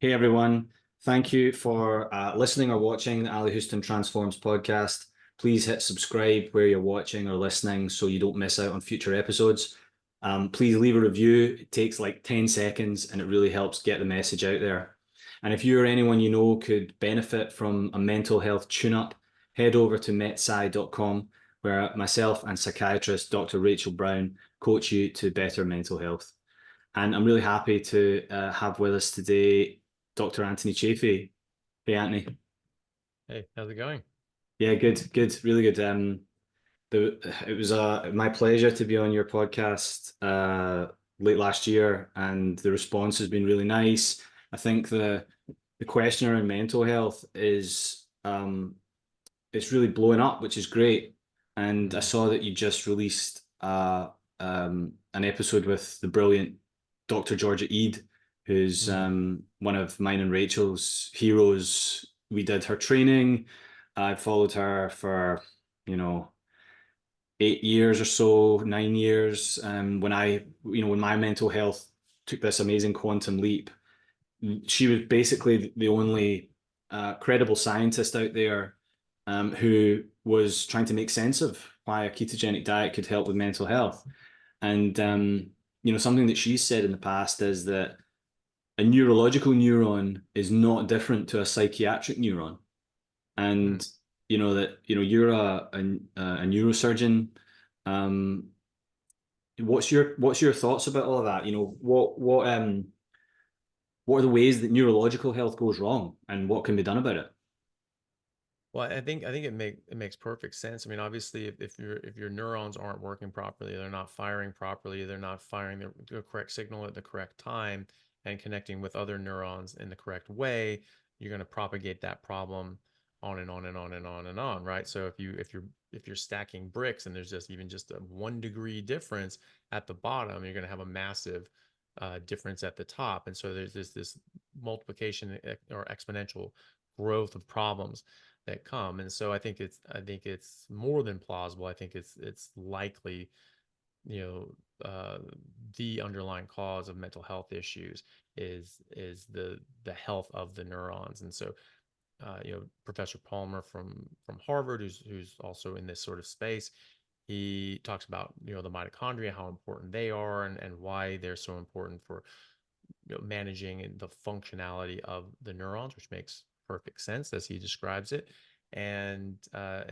Hey everyone, thank you for listening or watching the Ali Houston Transforms podcast. Please hit subscribe where you're watching or listening so you don't miss out on future episodes. Please leave a review. It takes like 10 seconds and it really helps get the message out there. And if you or anyone you know could benefit from a mental health tune-up, head over to metsci.com where myself and psychiatrist Dr. Rachel Brown coach you to better mental health. And I'm really happy to have with us today Dr. Anthony Chaffee. Hey, Anthony. Hey, how's it going? Yeah, good, really good. It was my pleasure to be on your podcast late last year, and the response has been really nice. I think the question around mental health is it's really blowing up, which is great. And I Mm, saw that you just released an episode with the brilliant Dr. Georgia Eid, who's mm, one of mine and Rachel's heroes. We did her training. I followed her for, you know, 8 years or so, 9 years. When my mental health took this amazing quantum leap, she was basically the only credible scientist out there who was trying to make sense of why a ketogenic diet could help with mental health. And mm, something that she's said in the past is that a neurological neuron is not different to a psychiatric neuron. mm. And you're a neurosurgeon. Um, what's your thoughts about all of that? What are the ways that neurological health goes wrong, and what can be done about it? Well, I think it makes perfect sense. I mean, obviously, if your neurons aren't working properly, they're not firing properly, they're not firing the correct signal at the correct time and connecting with other neurons in the correct way, you're going to propagate that problem on and on and on and on and on, right? So if you're stacking bricks and there's just a 1 degree difference at the bottom, you're going to have a massive difference at the top, and so there's this multiplication or exponential growth of problems that come. And so I think it's more than plausible. I think it's likely, you know, the underlying cause of mental health issues is the health of the neurons. And so Professor Palmer from Harvard, who's also in this sort of space, he talks about the mitochondria, how important they are, and why they're so important for managing the functionality of the neurons, which makes perfect sense as he describes it. And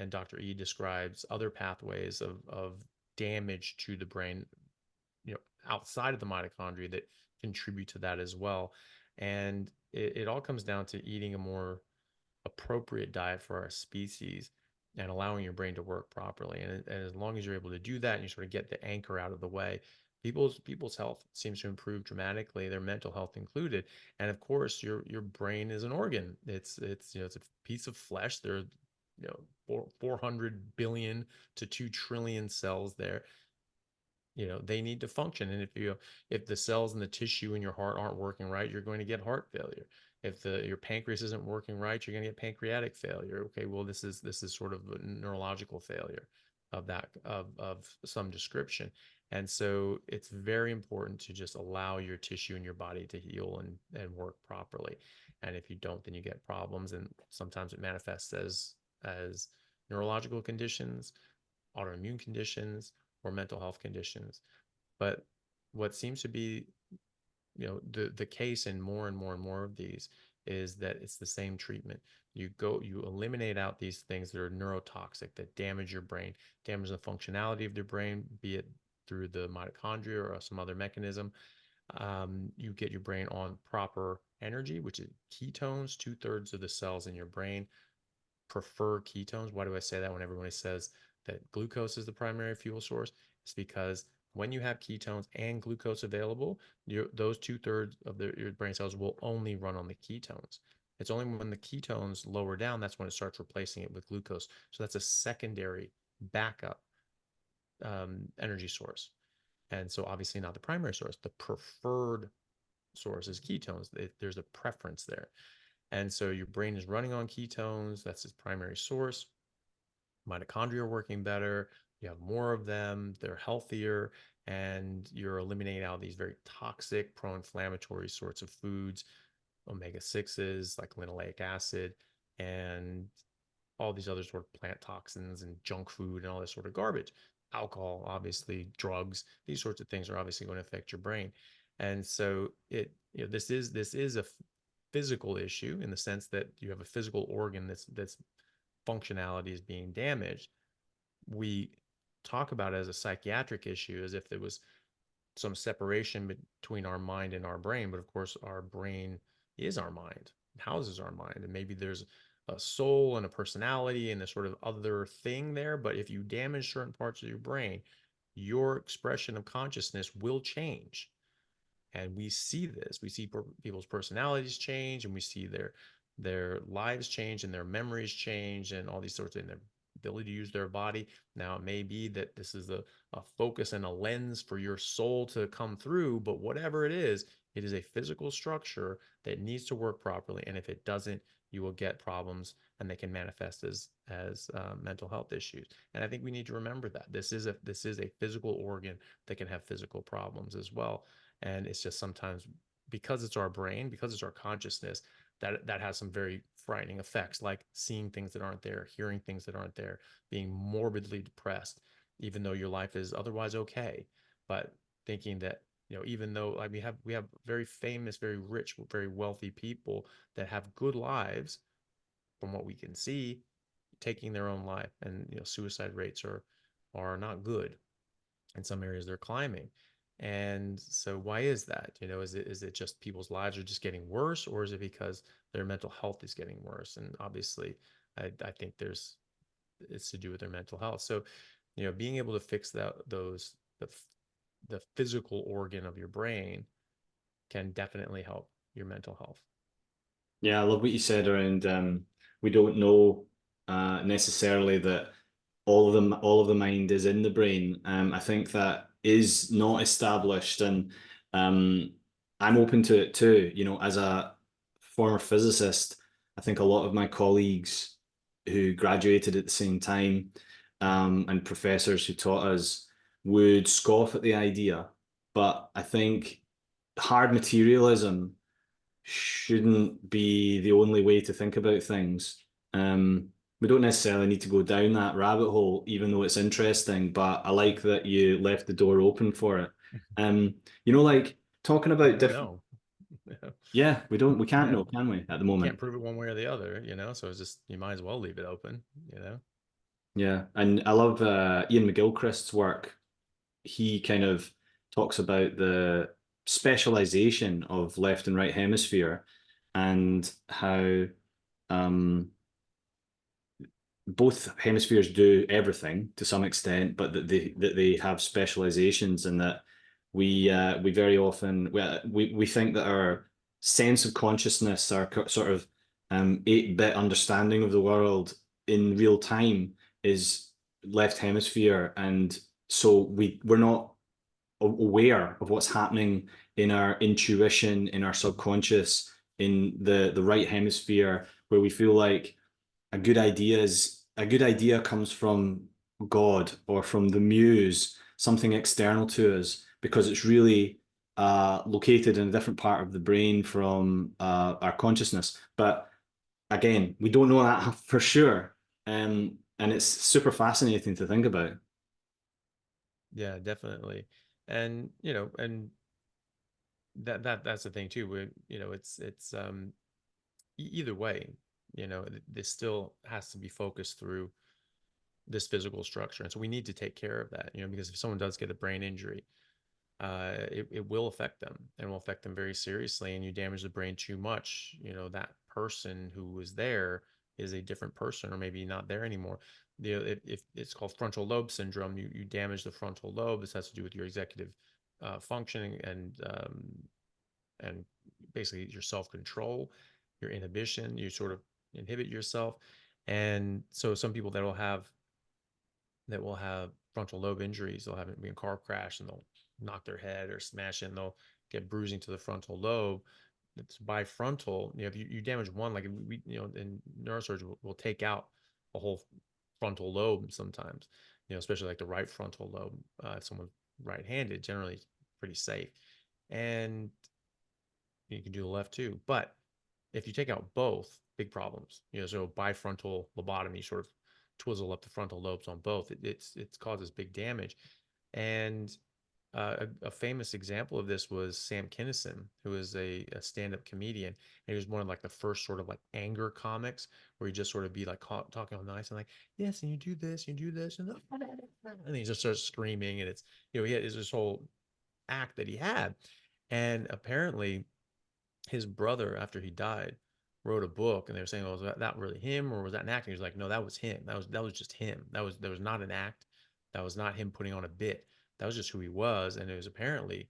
Dr. E describes other pathways of damage to the brain, outside of the mitochondria that contribute to that as well. And it all comes down to eating a more appropriate diet for our species and allowing your brain to work properly. And as long as you're able to do that and you sort of get the anchor out of the way, people's health seems to improve dramatically, their mental health included. And of course, your brain is an organ. It's a piece of flesh. There are 400 billion to 2 trillion cells there. They need to function. And if the cells in the tissue in your heart aren't working right, you're going to get heart failure. If your pancreas isn't working right, you're going to get pancreatic failure. Okay, well, this is sort of a neurological failure of some description. And so it's very important to just allow your tissue in your body to heal and work properly. And if you don't, then you get problems, and sometimes it manifests as neurological conditions, autoimmune conditions, or mental health conditions. But what seems to be, the case in more and more and more of these is that it's the same treatment. You eliminate out these things that are neurotoxic, that damage your brain, damage the functionality of your brain, be it through the mitochondria or some other mechanism. You get your brain on proper energy, which is ketones. 2/3 of the cells in your brain prefer ketones. Why do I say that when everybody says that glucose is the primary fuel source? It's because when you have ketones and glucose available, those 2/3 of your brain cells will only run on the ketones. It's only when the ketones lower down that's when it starts replacing it with glucose. So that's a secondary backup energy source. And so obviously not the primary source. The preferred source is ketones. There's a preference there. And so your brain is running on ketones. That's its primary source. Mitochondria are working better. You have more of them. They're healthier. And you're eliminating out these very toxic, pro inflammatory sorts of foods omega-6s like linoleic acid and all these other sort of plant toxins and junk food and all this sort of garbage. Alcohol, obviously, drugs, these sorts of things are obviously going to affect your brain. And so this is a physical issue in the sense that you have a physical organ that's functionality is being damaged. We talk about it as a psychiatric issue as if there was some separation between our mind and our brain, but of course our brain is our mind, houses our mind, and maybe there's a soul and a personality and a sort of other thing there. But if you damage certain parts of your brain, your expression of consciousness will change. And we see this. We see people's personalities change, and we see their lives change, and their memories change, and all these sorts of, and their ability to use their body. Now, it may be that this is a focus and a lens for your soul to come through, but whatever it is a physical structure that needs to work properly. And if it doesn't, you will get problems, and they can manifest as mental health issues. And I think we need to remember that this is a physical organ that can have physical problems as well. And it's just sometimes, because it's our brain, because it's our consciousness, that has some very frightening effects, like seeing things that aren't there, hearing things that aren't there, being morbidly depressed, even though your life is otherwise okay. But thinking that, even though, like, we have very famous, very rich, very wealthy people that have good lives from what we can see, taking their own life. And suicide rates are not good. In some areas they're climbing. And so why is that? Is it just people's lives are just getting worse, or is it because their mental health is getting worse? And obviously I think it's to do with their mental health. So being able to fix the physical organ of your brain can definitely help your mental health. Yeah, I love what you said around we don't know necessarily that all of the mind is in the brain. I think that is not established, and um, I'm open to it too. As a former physicist, I think a lot of my colleagues who graduated at the same time and professors who taught us would scoff at the idea, but I think hard materialism shouldn't be the only way to think about things. We don't necessarily need to go down that rabbit hole, even though it's interesting, but I like that you left the door open for it. Um, like talking We about don't different, know. yeah, we can't Yeah. know, can we, at the You can't moment? prove it one way or the other, so it's just, you might as well leave it open, Yeah, and I love Ian McGilchrist's work. He kind of talks about the specialization of left and right hemisphere and how um, both hemispheres do everything to some extent, but that they have specializations, and that we very often we think that our sense of consciousness, our sort of 8-bit understanding of the world in real time is left hemisphere, and so we're not aware of what's happening in our intuition, in our subconscious, in the right hemisphere, where we feel like a good idea comes from God or from the muse, something external to us, because it's really located in a different part of the brain from our consciousness. But again, we don't know that for sure. And it's super fascinating to think about. Yeah, definitely. And that's the thing too. Either way, this still has to be focused through this physical structure. And so we need to take care of that, because if someone does get a brain injury, it will affect them, and will affect them very seriously. And you damage the brain too much, that person who was there is a different person, or maybe not there anymore. If it's called frontal lobe syndrome, you damage the frontal lobe. This has to do with your executive functioning, and basically your self-control, your inhibition. You sort of inhibit yourself. And so some people that will have frontal lobe injuries, they'll have it be a car crash and they'll knock their head or smash it, and they'll get bruising to the frontal lobe. It's bifrontal. If you damage one, like we, in neurosurgery, we'll take out a whole frontal lobe sometimes, especially like the right frontal lobe. If someone's right-handed, generally it's pretty safe. And you can do the left too. But If you take out both, big problems. So bifrontal lobotomy, sort of twizzle up the frontal lobes on both. It causes big damage. And a famous example of this was Sam Kinison, who is a stand-up comedian. And he was one of like the first sort of like anger comics where he just sort of be like talking all nice and like, yes, and you do this, and he just starts screaming. And he had this whole act that he had. And apparently his brother, after he died, wrote a book, and they were saying, "Oh, was that really him, or was that an act?" And he was like, "No, that was him. That was just him. That was not an act. That was not him putting on a bit. That was just who he was." And it was apparently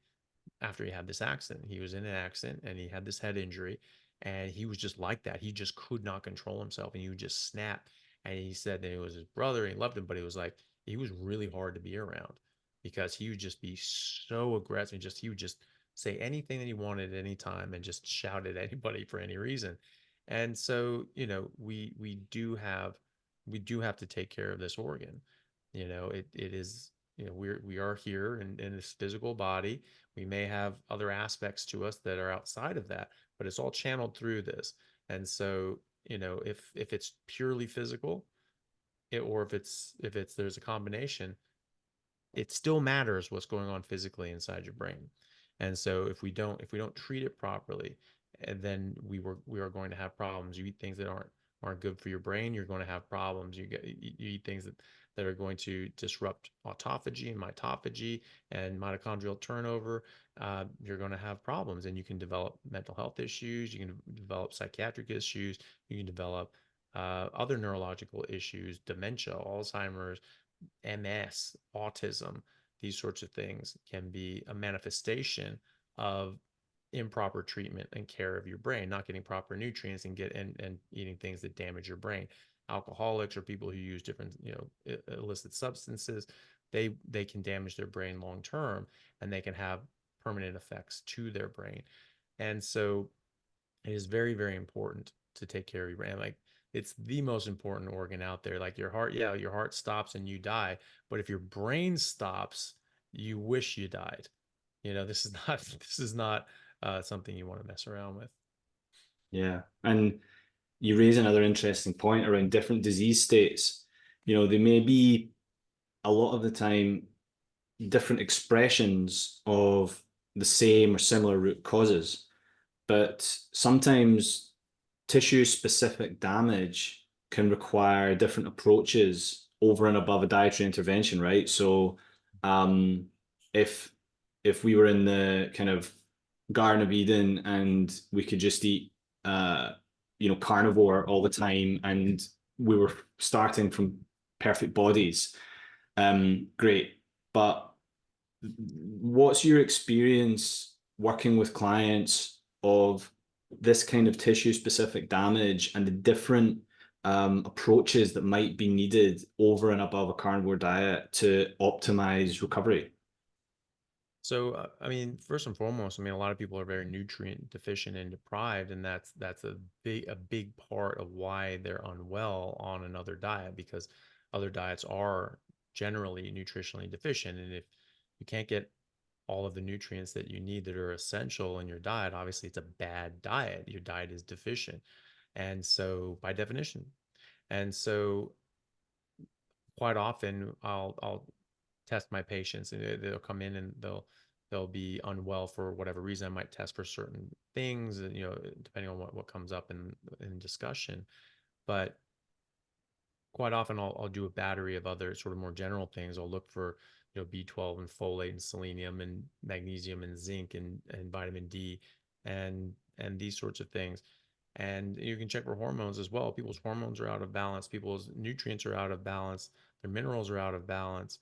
after he had this accident. He was in an accident and he had this head injury, and he was just like that. He just could not control himself, and he would just snap. And he said that it was his brother and he loved him, but it was like he was really hard to be around because he would just be so aggressive. He would just say anything that he wanted at any time and just shout at anybody for any reason. And so, we do have to take care of this organ. It is, we are here in this physical body. We may have other aspects to us that are outside of that, but it's all channeled through this. And so, if it's purely physical, or if it's there's a combination, it still matters what's going on physically inside your brain. And so if we don't treat it properly, then we are going to have problems. You eat things that aren't good for your brain, you're going to have problems. You eat things that are going to disrupt autophagy and mitophagy and mitochondrial turnover. You're going to have problems, and you can develop mental health issues. You can develop psychiatric issues. You can develop other neurological issues, dementia, Alzheimer's, MS, autism. These sorts of things can be a manifestation of improper treatment and care of your brain, not getting proper nutrients and eating things that damage your brain. Alcoholics or people who use different, illicit substances, they can damage their brain long term, and they can have permanent effects to their brain. And so it is very, very important to take care of your brain. Like, it's the most important organ out there. Like your heart, yeah, your heart stops and you die. But if your brain stops, you wish you died. This is not this is not something you want to mess around with. Yeah. And you raise another interesting point around different disease states. They may be a lot of the time different expressions of the same or similar root causes, but sometimes tissue specific damage can require different approaches over and above a dietary intervention, right? So, um, if we were in the kind of Garden of Eden and we could just eat, uh, carnivore all the time, and we were starting from perfect bodies, great. But what's your experience working with clients of this kind of tissue specific damage and the different approaches that might be needed over and above a carnivore diet to optimize recovery? So, I mean, first and foremost, I mean, a lot of people are very nutrient deficient and deprived, and that's a big part of why they're unwell on another diet, because other diets are generally nutritionally deficient. And if you can't get all of the nutrients that you need that are essential in your diet, obviously it's a bad diet. Your diet is deficient. And so by definition. And so quite often I'll test my patients, and they'll come in and they'll be unwell for whatever reason. I might test for certain things, depending on what comes up in discussion. But quite often I'll do a battery of other sort of more general things. I'll look for B12 and folate and selenium and magnesium and zinc and vitamin D and these sorts of things. And you can check for hormones as well. People's hormones are out of balance. People's nutrients are out of balance. Their minerals are out of balance.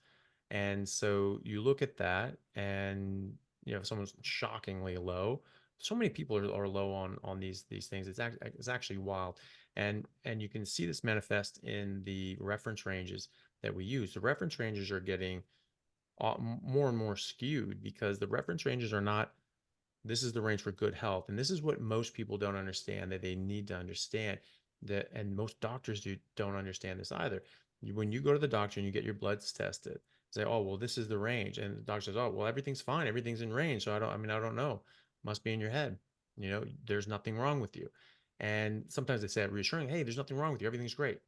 And so you look at that, and if someone's shockingly low, so many people are low on these things. It's actually wild. And you can see this manifest in the reference ranges that we use. The reference ranges are getting more and more skewed, because the reference ranges are not, this is the range for good health. And this is what most people don't understand, that they need to understand that. And most doctors don't understand this either. When you go to the doctor and you get your bloods tested, say, oh, well, this is the range. And the doctor says, oh, well, everything's fine. Everything's in range. So I don't know. Must be in your head. There's nothing wrong with you. And sometimes they say it reassuring, hey, there's nothing wrong with you, everything's great,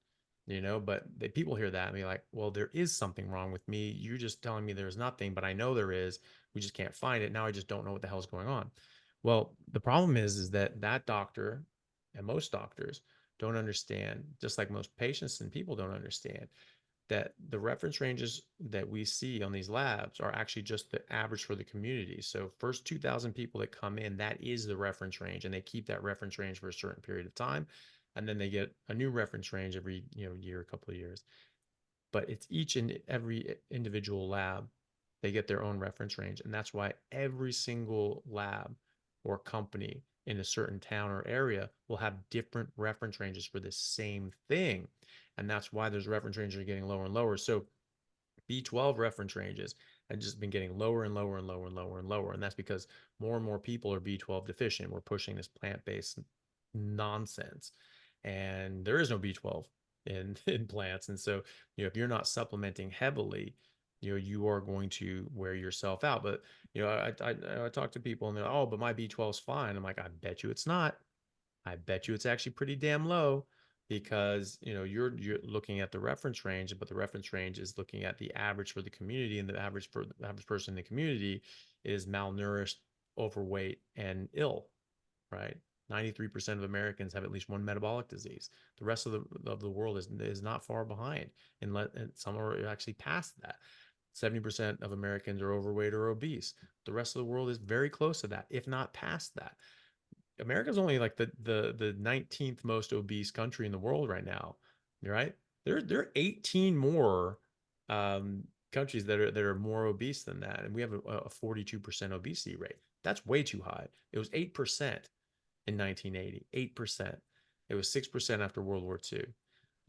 but people hear that and be like, well, there is something wrong with me. You're just telling me there's nothing, but I know there is. We just can't find it. Now I just don't know what the hell's going on. Well, the problem is that that doctor and most doctors don't understand, just like most patients and people don't understand, that the reference ranges that we see on these labs are actually just the average for the community. So first 2,000 people that come in, that is the reference range, and they keep that reference range for a certain period of time. And then they get a new reference range every, year, a couple of years. But it's each and every individual lab, they get their own reference range. And that's why every single lab or company in a certain town or area will have different reference ranges for the same thing. And that's why those reference ranges are getting lower and lower. So B12 reference ranges have just been getting lower and lower and lower and lower and lower. And that's because more and more people are B12 deficient. We're pushing this plant-based nonsense. And there is no B12 in plants. And so, if you're not supplementing heavily, you are going to wear yourself out. But, I talk to people and they're, oh, but my B12 is fine. I'm like, I bet you it's not. I bet you it's actually pretty damn low, because you're looking at the reference range, but the reference range is looking at the average for the community, and the average for the average person in the community is malnourished, overweight, and ill, right? 93% of Americans have at least one metabolic disease. The rest of the world is not far behind, and some are actually past that. 70% of Americans are overweight or obese. The rest of the world is very close to that, if not past that. America's only like the 19th most obese country in the world right now, right? There are 18 more countries that are more obese than that, and we have a 42% obesity rate. That's way too high. It was 8% in 1980. 8%. It was 6% after World War II.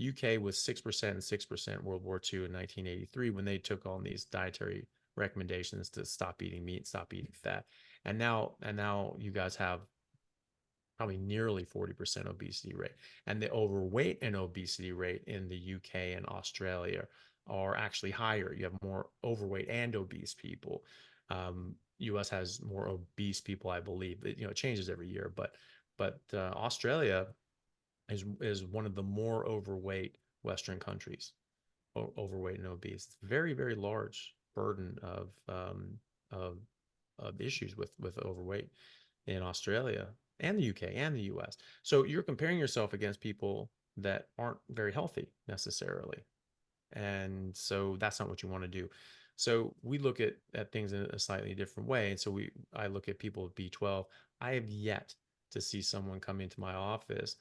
UK was 6% and 6% World War II in 1983 when they took on these dietary recommendations to stop eating meat, stop eating fat. And now you guys have probably nearly 40% obesity rate. And the overweight and obesity rate in the UK and Australia are actually higher. You have more overweight and obese people. US has more obese people, I believe. It changes every year, but Australia is one of the more overweight Western countries, overweight and obese. It's very, very large burden of of issues with overweight in Australia and the UK and the US. So you're comparing yourself against people that aren't very healthy necessarily. And so that's not what you want to do. So we look at things in a slightly different way. And so I look at people with B12. I have yet to see someone come into my office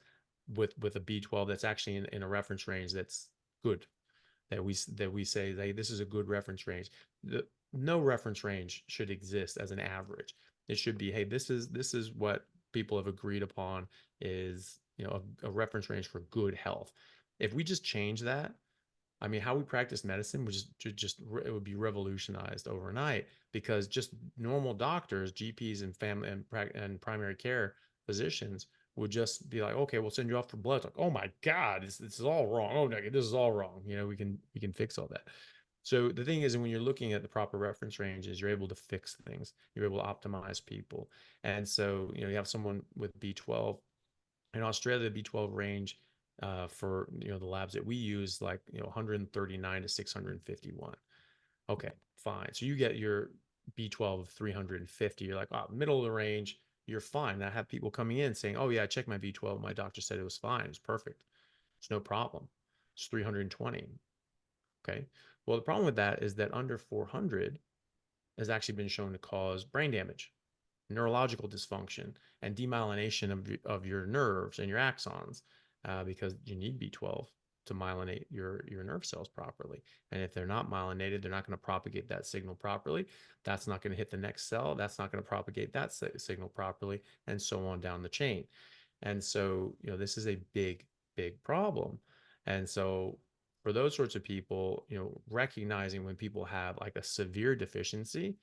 with a B12 that's actually in a reference range that's good, that we say, hey, this is a good reference range. No reference range should exist as an average. It should be, hey, this is what people have agreed upon is a reference range for good health. If we just change that, I mean, how we practice medicine would just it would be revolutionized overnight, because just normal doctors, GPs, and family and primary care physicians would just be like, okay, we'll send you off for blood. It's like, oh my God, this is all wrong. Oh no, this is all wrong. We can fix all that. So the thing is, when you're looking at the proper reference ranges, you're able to fix things. You're able to optimize people. And so, you have someone with B12 in Australia, the B12 range for the labs that we use, like 139 to 651. Okay, fine. So you get your B12 of 350. You're like, oh, middle of the range. You're fine. I have people coming in saying, oh yeah, I checked my B12. My doctor said it was fine. It's perfect. It's no problem. It's 320. Okay. Well, the problem with that is that under 400 has actually been shown to cause brain damage, neurological dysfunction, and demyelination of your nerves and your axons, because you need B12 to myelinate your nerve cells properly. And if they're not myelinated, they're not going to propagate that signal properly. That's not going to hit the next cell. That's not going to propagate that signal properly, and so on down the chain. And so, this is a big, big problem. And so, for those sorts of people, recognizing when people have like a severe deficiency,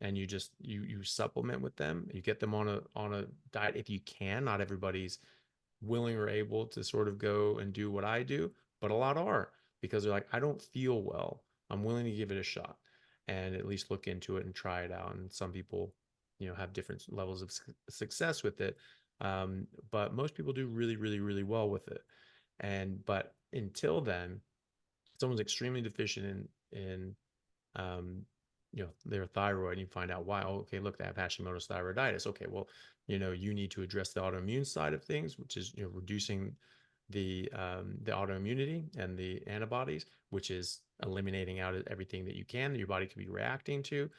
and you supplement with them, you get them on a diet if you can. Not everybody's willing or able to sort of go and do what I do, but a lot are, because they're like, I don't feel well, I'm willing to give it a shot and at least look into it and try it out. And some people have different levels of success with it. But most people do really, really, really well with it. But until then, someone's extremely deficient in um, their thyroid, and you find out why. Oh, okay, look, they have Hashimoto's thyroiditis. Okay, well, you need to address the autoimmune side of things, which is reducing the autoimmunity and the antibodies, which is eliminating out everything that you can that your body could be reacting to.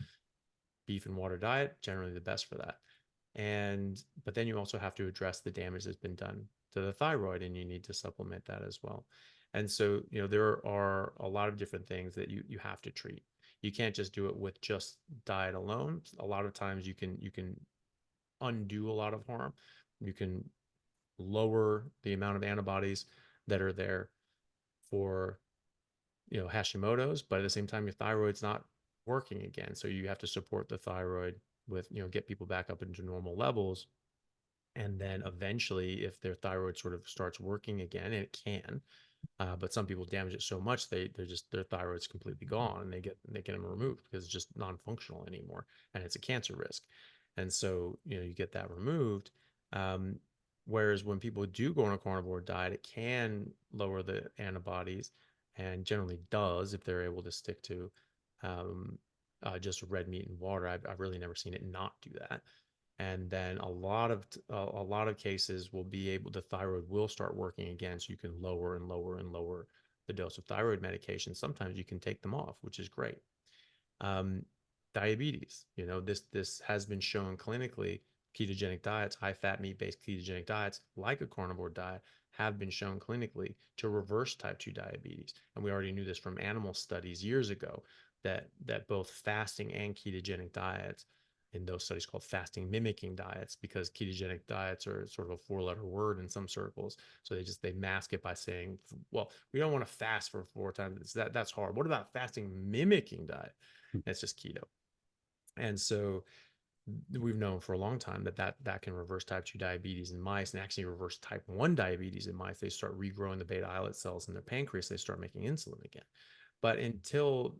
Beef and water diet, generally the best for that. But then you also have to address the damage that's been done to the thyroid, and you need to supplement that as well. And so, there are a lot of different things that you have to treat. You can't just do it with just diet alone. A lot of times you can undo a lot of harm. You can lower the amount of antibodies that are there for Hashimoto's, but at the same time your thyroid's not working again. So you have to support the thyroid with, get people back up into normal levels. And then eventually, if their thyroid sort of starts working again, and it can, but some people damage it so much they're just, their thyroid's completely gone, and they get them removed because it's just non-functional anymore, and it's a cancer risk. And so you get that removed. Um, Whereas when people do go on a carnivore diet, it can lower the antibodies, and generally does if they're able to stick to um, just red meat and water. I've really never seen it not do that. And then a lot of cases will be able, the thyroid will start working again, so you can lower and lower and lower the dose of thyroid medication. Sometimes you can take them off, which is great. um, Diabetes, this has been shown clinically. Ketogenic diets, high fat, meat based ketogenic diets like a carnivore diet, have been shown clinically to reverse type 2 diabetes. And we already knew this from animal studies years ago, that both fasting and ketogenic diets, in those studies called fasting mimicking diets, because ketogenic diets are sort of a 4-letter word in some circles, so they mask it by saying, well, we don't want to fast for 4 times, that's hard. What about fasting mimicking diet? It's just keto. And so we've known for a long time that can reverse type 2 diabetes in mice, and actually reverse type 1 diabetes in mice. They start regrowing the beta islet cells in their pancreas, they start making insulin again. But until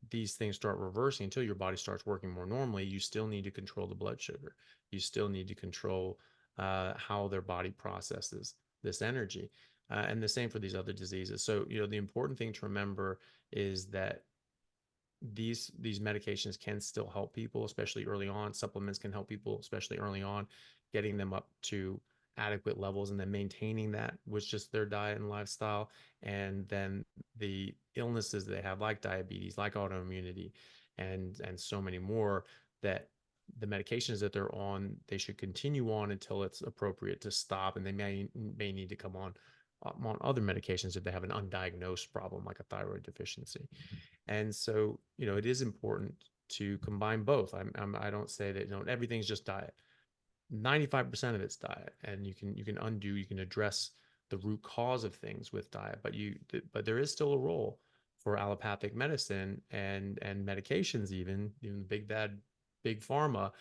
these things start reversing, until your body starts working more normally, you still need to control the blood sugar. You still need to control how their body processes this energy. And the same for these other diseases. So, the important thing to remember is that these medications can still help people, especially early on. Supplements can help people, especially early on, getting them up to adequate levels, and then maintaining that with just their diet and lifestyle. And then the illnesses they have, like diabetes, like autoimmunity, and so many more, that the medications that they're on, they should continue on until it's appropriate to stop, and they may need to come on other medications if they have an undiagnosed problem like a thyroid deficiency. And so, it is important to combine both. I don't say that, everything's just diet. 95% of it's diet, and you can undo, you can address the root cause of things with diet, but there is still a role for allopathic medicine and medications, even big pharma.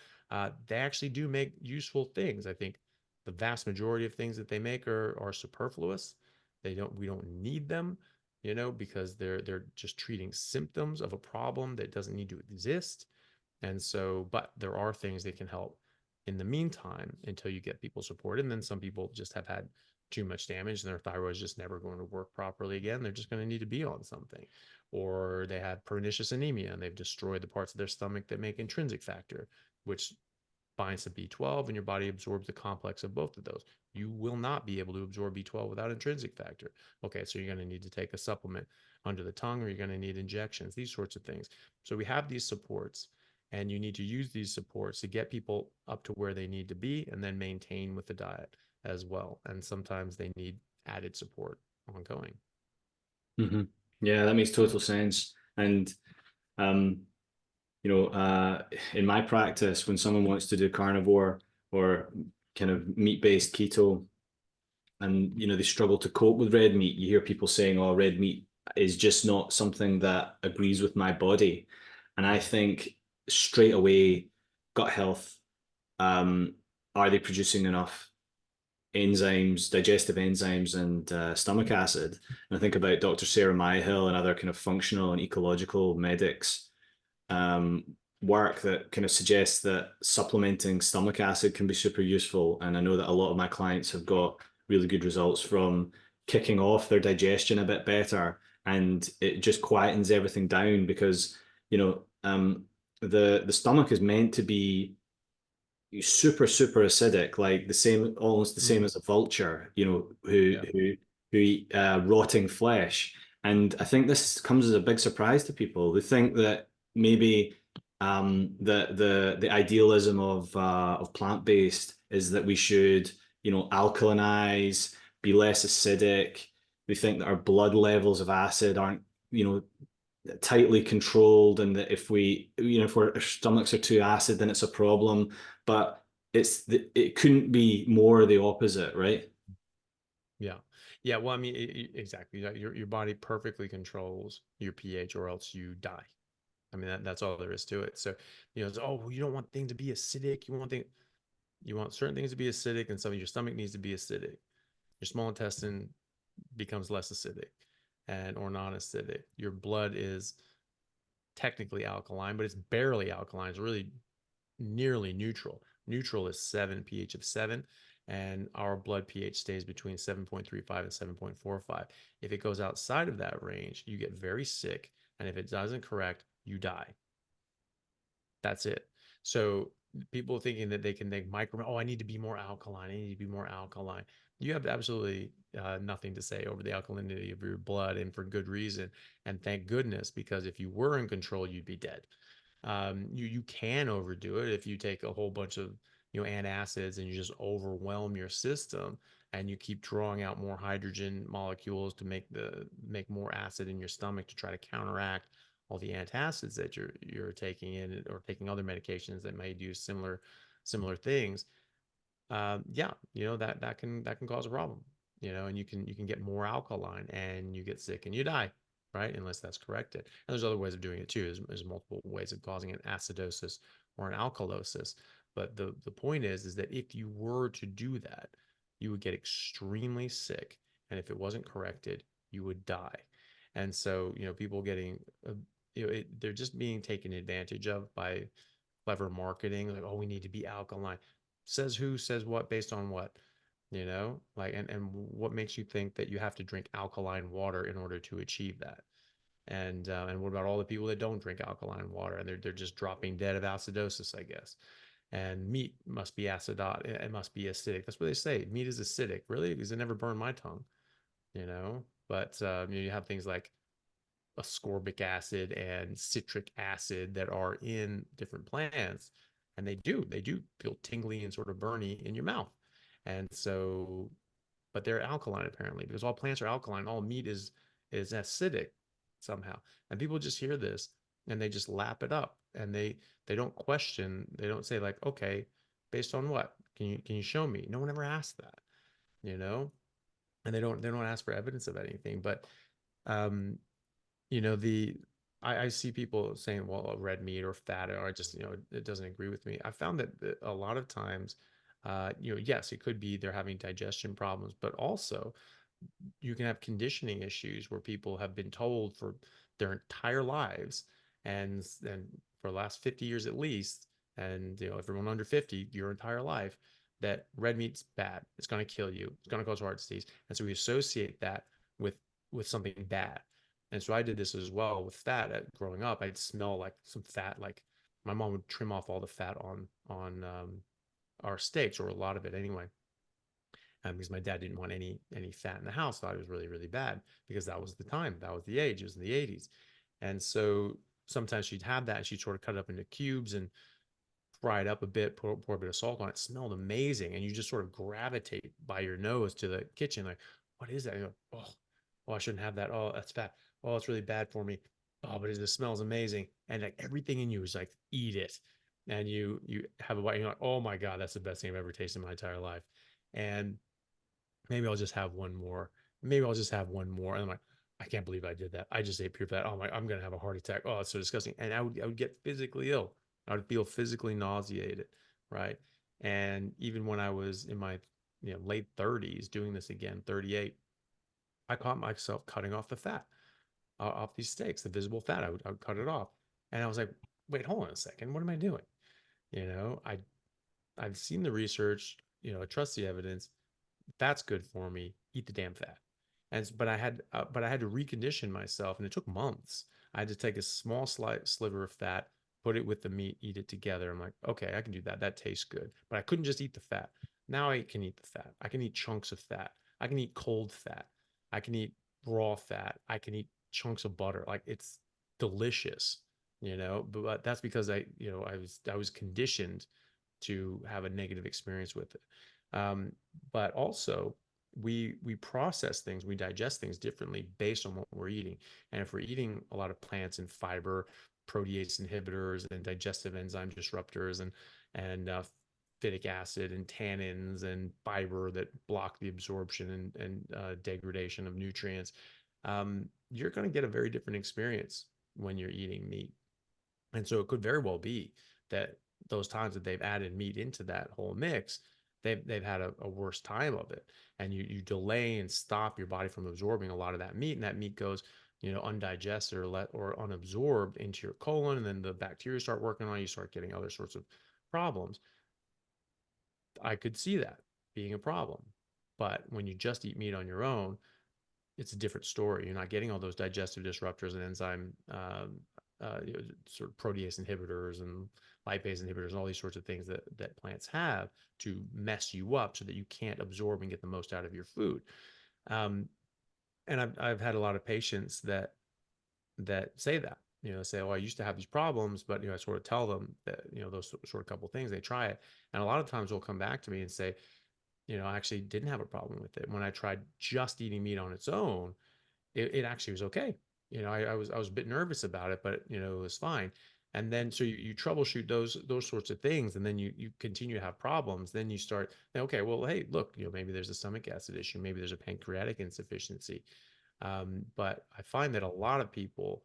They actually do make useful things. I think the vast majority of things that they make are superfluous. We don't need them, because they're just treating symptoms of a problem that doesn't need to exist. And so, but there are things that can help in the meantime until you get people supported. And then some people just have had too much damage, and their thyroid is just never going to work properly again. They're just going to need to be on something. Or they had pernicious anemia, and they've destroyed the parts of their stomach that make intrinsic factor, which binds to B12, and your body absorbs the complex of both of those. You will not be able to absorb B12 without intrinsic factor. Okay, so you're going to need to take a supplement under the tongue, or you're going to need injections, these sorts of things. So we have these supports, and you need to use these supports to get people up to where they need to be, and then maintain with the diet as well. And sometimes they need added support ongoing. Mm-hmm. Yeah, that makes total sense. And um, in my practice, when someone wants to do carnivore or kind of meat-based keto, and they struggle to cope with red meat, you hear people saying, "Oh, red meat is just not something that agrees with my body." And I think straight away, gut health, are they producing enough enzymes, digestive enzymes, and stomach acid? And I think about Dr. Sarah Myhill and other kind of functional and ecological medics. work that kind of suggests that supplementing stomach acid can be super useful. And I know that a lot of my clients have got really good results from kicking off their digestion a bit better. And it just quietens everything down because, you know, the stomach is meant to be super acidic, like the same, almost the same Mm, as a vulture, you know, yeah. who eat rotting flesh. And I think this comes as a big surprise to people. They think that maybe the idealism of plant-based is that we should, you know, alkalinize, be less acidic. We think that our blood levels of acid aren't, you know, tightly controlled, and that if we, you know, if our stomachs are too acid, then it's a problem. But it couldn't be more the opposite, right? Yeah. Yeah. Well, I mean, exactly. Your body perfectly controls your pH or else you die. I mean, that's all there is to it. So, it's, oh, well, you don't want things to be acidic. You want certain things to be acidic, and some of your stomach needs to be acidic. Your small intestine becomes less acidic and or non-acidic. Your blood is technically alkaline, but it's barely alkaline. It's really nearly neutral. Neutral is 7, pH of 7, and our blood pH stays between 7.35 and 7.45. If it goes outside of that range, you get very sick, and if it doesn't correct, you die. That's it. So people thinking that they can make micro, oh, I need to be more alkaline. I need to be more alkaline. You have absolutely nothing to say over the alkalinity of your blood, and for good reason. And thank goodness, because if you were in control, you'd be dead. You can overdo it if you take a whole bunch of antacids and you just overwhelm your system, and you keep drawing out more hydrogen molecules to make more acid in your stomach to try to counteract all the antacids that you're taking in, or taking other medications that may do similar things. Yeah, that can cause a problem. And you can get more alkaline and you get sick and you die, right? Unless that's corrected. And there's other ways of doing it too. There's multiple ways of causing an acidosis or an alkalosis. But the point is that if you were to do that, you would get extremely sick, and if it wasn't corrected, you would die. And so, people getting, they're just being taken advantage of by clever marketing. Like, oh, we need to be alkaline. Says who? Says what? Based on what? Like, and what makes you think that you have to drink alkaline water in order to achieve that? And what about all the people that don't drink alkaline water, and they're just dropping dead of acidosis, I guess? And meat must be acidot. It must be acidic. That's what they say. Meat is acidic. Really? Because it never burned my tongue. But you have things like ascorbic acid and citric acid that are in different plants, and they do feel tingly and sort of burny in your mouth. And so, but they're alkaline apparently, because all plants are alkaline. All meat is acidic somehow. And people just hear this and they just lap it up, and they don't question. They don't say, like, okay, based on what? Can you show me? No one ever asked that, you know and they don't ask for evidence of anything. But um the I see people saying, well, red meat or fat, or just, it doesn't agree with me. I found that a lot of times, yes, it could be they're having digestion problems, but also you can have conditioning issues where people have been told for their entire lives, and for the last 50 years at least, and everyone under 50 your entire life, that red meat's bad, it's going to kill you, it's going to cause heart disease. And so we associate that with something bad. And so I did this as well with fat. Growing up, I'd smell like some fat. Like, my mom would trim off all the fat on our steaks, or a lot of it anyway, because my dad didn't want any fat in the house. Thought it was really, really bad, because that was the time, that was the age. It was in the 80s. And so sometimes she'd have that, and she'd sort of cut it up into cubes and fry it up a bit, pour a bit of salt on it. It smelled amazing, and you just sort of gravitate by your nose to the kitchen, like, what is that? And you're like, oh, I shouldn't have that. Oh, that's fat. Oh, it's really bad for me. Oh, but it smells amazing. And like everything in you is like, eat it. And you have a bite, and you're like, oh my God, that's the best thing I've ever tasted in my entire life. And maybe I'll just have one more. Maybe I'll just have one more. And I'm like, I can't believe I did that. I just ate pure fat. Oh my, I'm gonna have a heart attack. Oh, it's so disgusting. And I would get physically ill. I would feel physically nauseated, right? And even when I was in my late 30s doing this again, 38, I caught myself cutting off the fat off these steaks, the visible fat. I would cut it off. And I was like, wait, hold on a second. What am I doing? You know, I've seen the research, you know, I trust the evidence. That's good for me. Eat the damn fat. But I had to recondition myself, and it took months. I had to take a small sliver of fat, put it with the meat, eat it together. I'm like, okay, I can do that. That tastes good. But I couldn't just eat the fat. Now I can eat the fat. I can eat chunks of fat. I can eat cold fat. I can eat raw fat. I can eat chunks of butter. Like it's delicious, you know. But that's because I was conditioned to have a negative experience with it. But also, we process things, we digest things differently based on what we're eating. And if we're eating a lot of plants and fiber, protease inhibitors and digestive enzyme disruptors and phytic acid and tannins and fiber that block the absorption and degradation of nutrients, you're going to get a very different experience when you're eating meat. And so it could very well be that those times that they've added meat into that whole mix, they've had a worse time of it. And you delay and stop your body from absorbing a lot of that meat, and that meat goes, you know, undigested or unabsorbed into your colon, and then the bacteria start working on it, you start getting other sorts of problems. I could see that being a problem. But when you just eat meat on your own, it's a different story. You're not getting all those digestive disruptors and enzyme sort of protease inhibitors and lipase inhibitors and all these sorts of things that plants have to mess you up so that you can't absorb and get the most out of your food. Um, and I've had a lot of patients that say that, you know, say, oh, I used to have these problems, but, you know, I sort of tell them that, you know, those sort of couple of things, they try it. And a lot of times they'll come back to me and say, you know, I actually didn't have a problem with it. When I tried just eating meat on its own, it actually was okay. You know, I was a bit nervous about it, but you know, it was fine. And then so you troubleshoot those sorts of things, and then you continue to have problems. Then you start, okay, well, hey, look, you know, maybe there's a stomach acid issue, maybe there's a pancreatic insufficiency. But I find that a lot of people,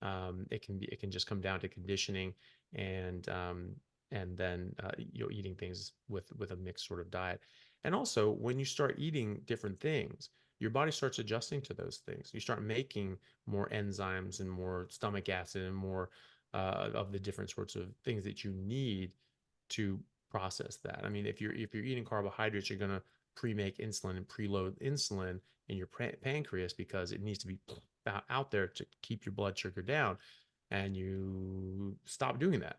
it can just come down to conditioning and then you know, eating things with a mixed sort of diet. And also, when you start eating different things, your body starts adjusting to those things. You start making more enzymes and more stomach acid and more of the different sorts of things that you need to process that. I mean, if you're eating carbohydrates, you're going to pre-make insulin and preload insulin in your pancreas because it needs to be out there to keep your blood sugar down, and you stop doing that.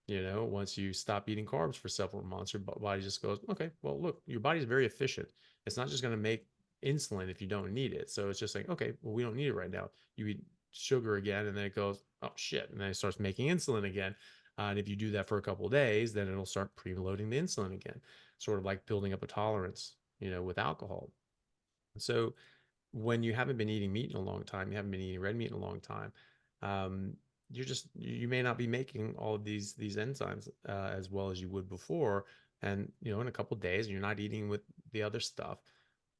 You know, once you stop eating carbs for several months, your body just goes, okay, well, look, your body's very efficient. It's not just going to make insulin if you don't need it. So it's just like, okay, well, we don't need it right now. You eat sugar again, and then it goes, oh shit, and then it starts making insulin again. And if you do that for a couple of days, then it'll start preloading the insulin again, sort of like building up a tolerance, you know, with alcohol. So when you haven't been eating meat in a long time, you haven't been eating red meat in a long time, um, you may not be making all of these enzymes as well as you would before. And you know, in a couple of days, and you're not eating with the other stuff,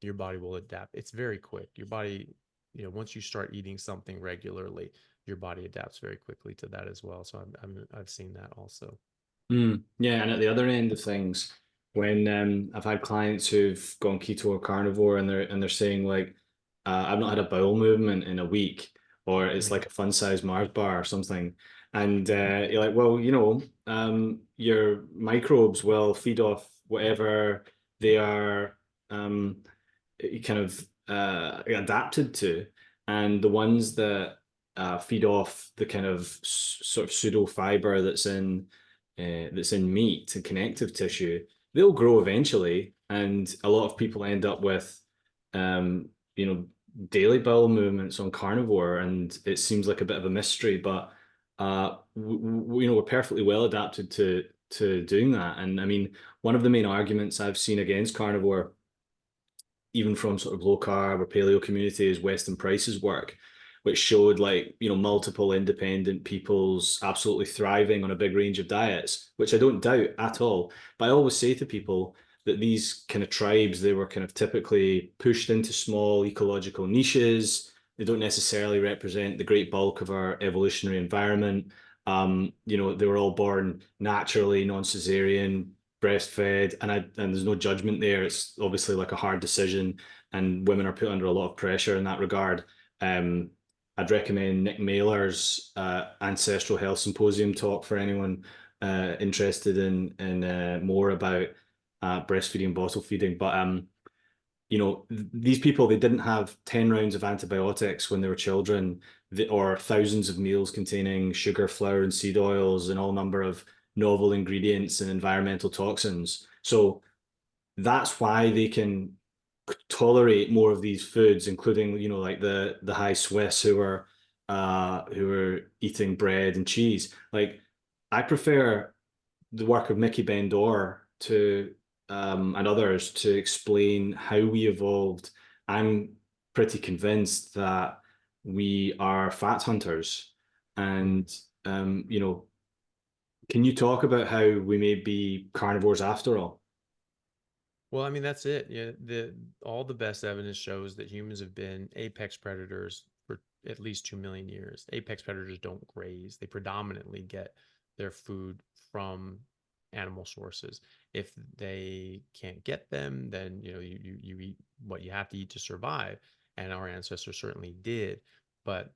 your body will adapt. It's very quick. Your body, you know, once you start eating something regularly, your body adapts very quickly to that as well. So I've seen that also. Yeah, and at the other end of things, when I've had clients who've gone keto or carnivore, and they're saying like, I've not had a bowel movement in a week, or it's Mhm. like a fun-sized Mars bar or something, and you're like, well, you know, your microbes will feed off whatever they are kind of adapted to, and the ones that feed off the kind of sort of pseudo fiber that's in meat and connective tissue, they'll grow eventually. And a lot of people end up with, you know, daily bowel movements on carnivore, and it seems like a bit of a mystery, but you know, we're perfectly well adapted to doing that. And I mean, one of the main arguments I've seen against carnivore, even from sort of low carb or paleo communities, Weston Price's work, which showed like, you know, multiple independent peoples absolutely thriving on a big range of diets, which I don't doubt at all. But I always say to people that these kind of tribes, they were kind of typically pushed into small ecological niches. They don't necessarily represent the great bulk of our evolutionary environment. You know, they were all born naturally, non-cesarean, breastfed, and there's no judgment there. It's obviously like a hard decision, and women are put under a lot of pressure in that regard. Um, I'd recommend Nick Mailer's Ancestral Health Symposium talk for anyone interested in more about breastfeeding, bottle feeding. But these people, they didn't have 10 rounds of antibiotics when they were children, or thousands of meals containing sugar, flour, and seed oils, and all number of novel ingredients and environmental toxins. So that's why they can tolerate more of these foods, including, like the high Swiss who are eating bread and cheese. Like, I prefer the work of Mickey Bendor to and others to explain how we evolved. I'm pretty convinced that we are fat hunters, and can you talk about how we may be carnivores after all? Well, I mean, that's it. Yeah, all the best evidence shows that humans have been apex predators for at least 2 million years. Apex predators don't graze. They predominantly get their food from animal sources. If they can't get them, then you eat what you have to eat to survive. And our ancestors certainly did. But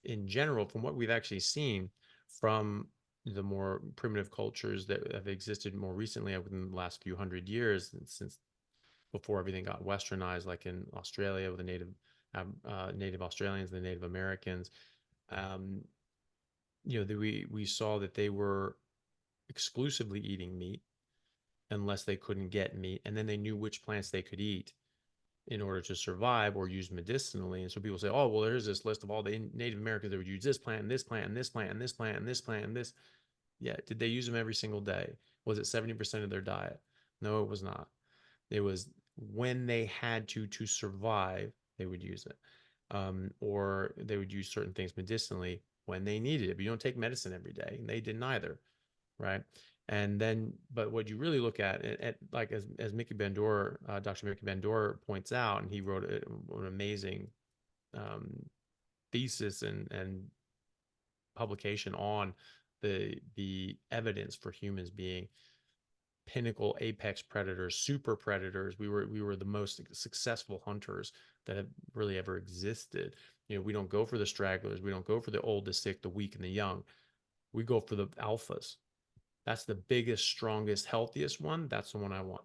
in general, from what we've actually seen from the more primitive cultures that have existed more recently within the last few hundred years, since before everything got westernized, like in Australia with the native Australians, the Native Americans, um, we saw that they were exclusively eating meat unless they couldn't get meat, and then they knew which plants they could eat in order to survive or use medicinally. And so people say, oh, well, there's this list of all the Native Americans that would use this plant and this plant and this plant and this plant and this plant and this. Yeah. Did they use them every single day? Was it 70% of their diet? No, it was not. It was when they had to survive, they would use it. Or they would use certain things medicinally when they needed it. But you don't take medicine every day, and they didn't either, right? And then, but what you really look at like as Mickey Bendor, Dr. Mickey Bendor points out, and he wrote an amazing um, thesis and publication on the evidence for humans being pinnacle apex predators, super predators. We were the most successful hunters that have really ever existed. We don't go for the stragglers. We don't go for the old, the sick, the weak, and the young. We go for the alphas. That's the biggest, strongest, healthiest one. That's the one I want.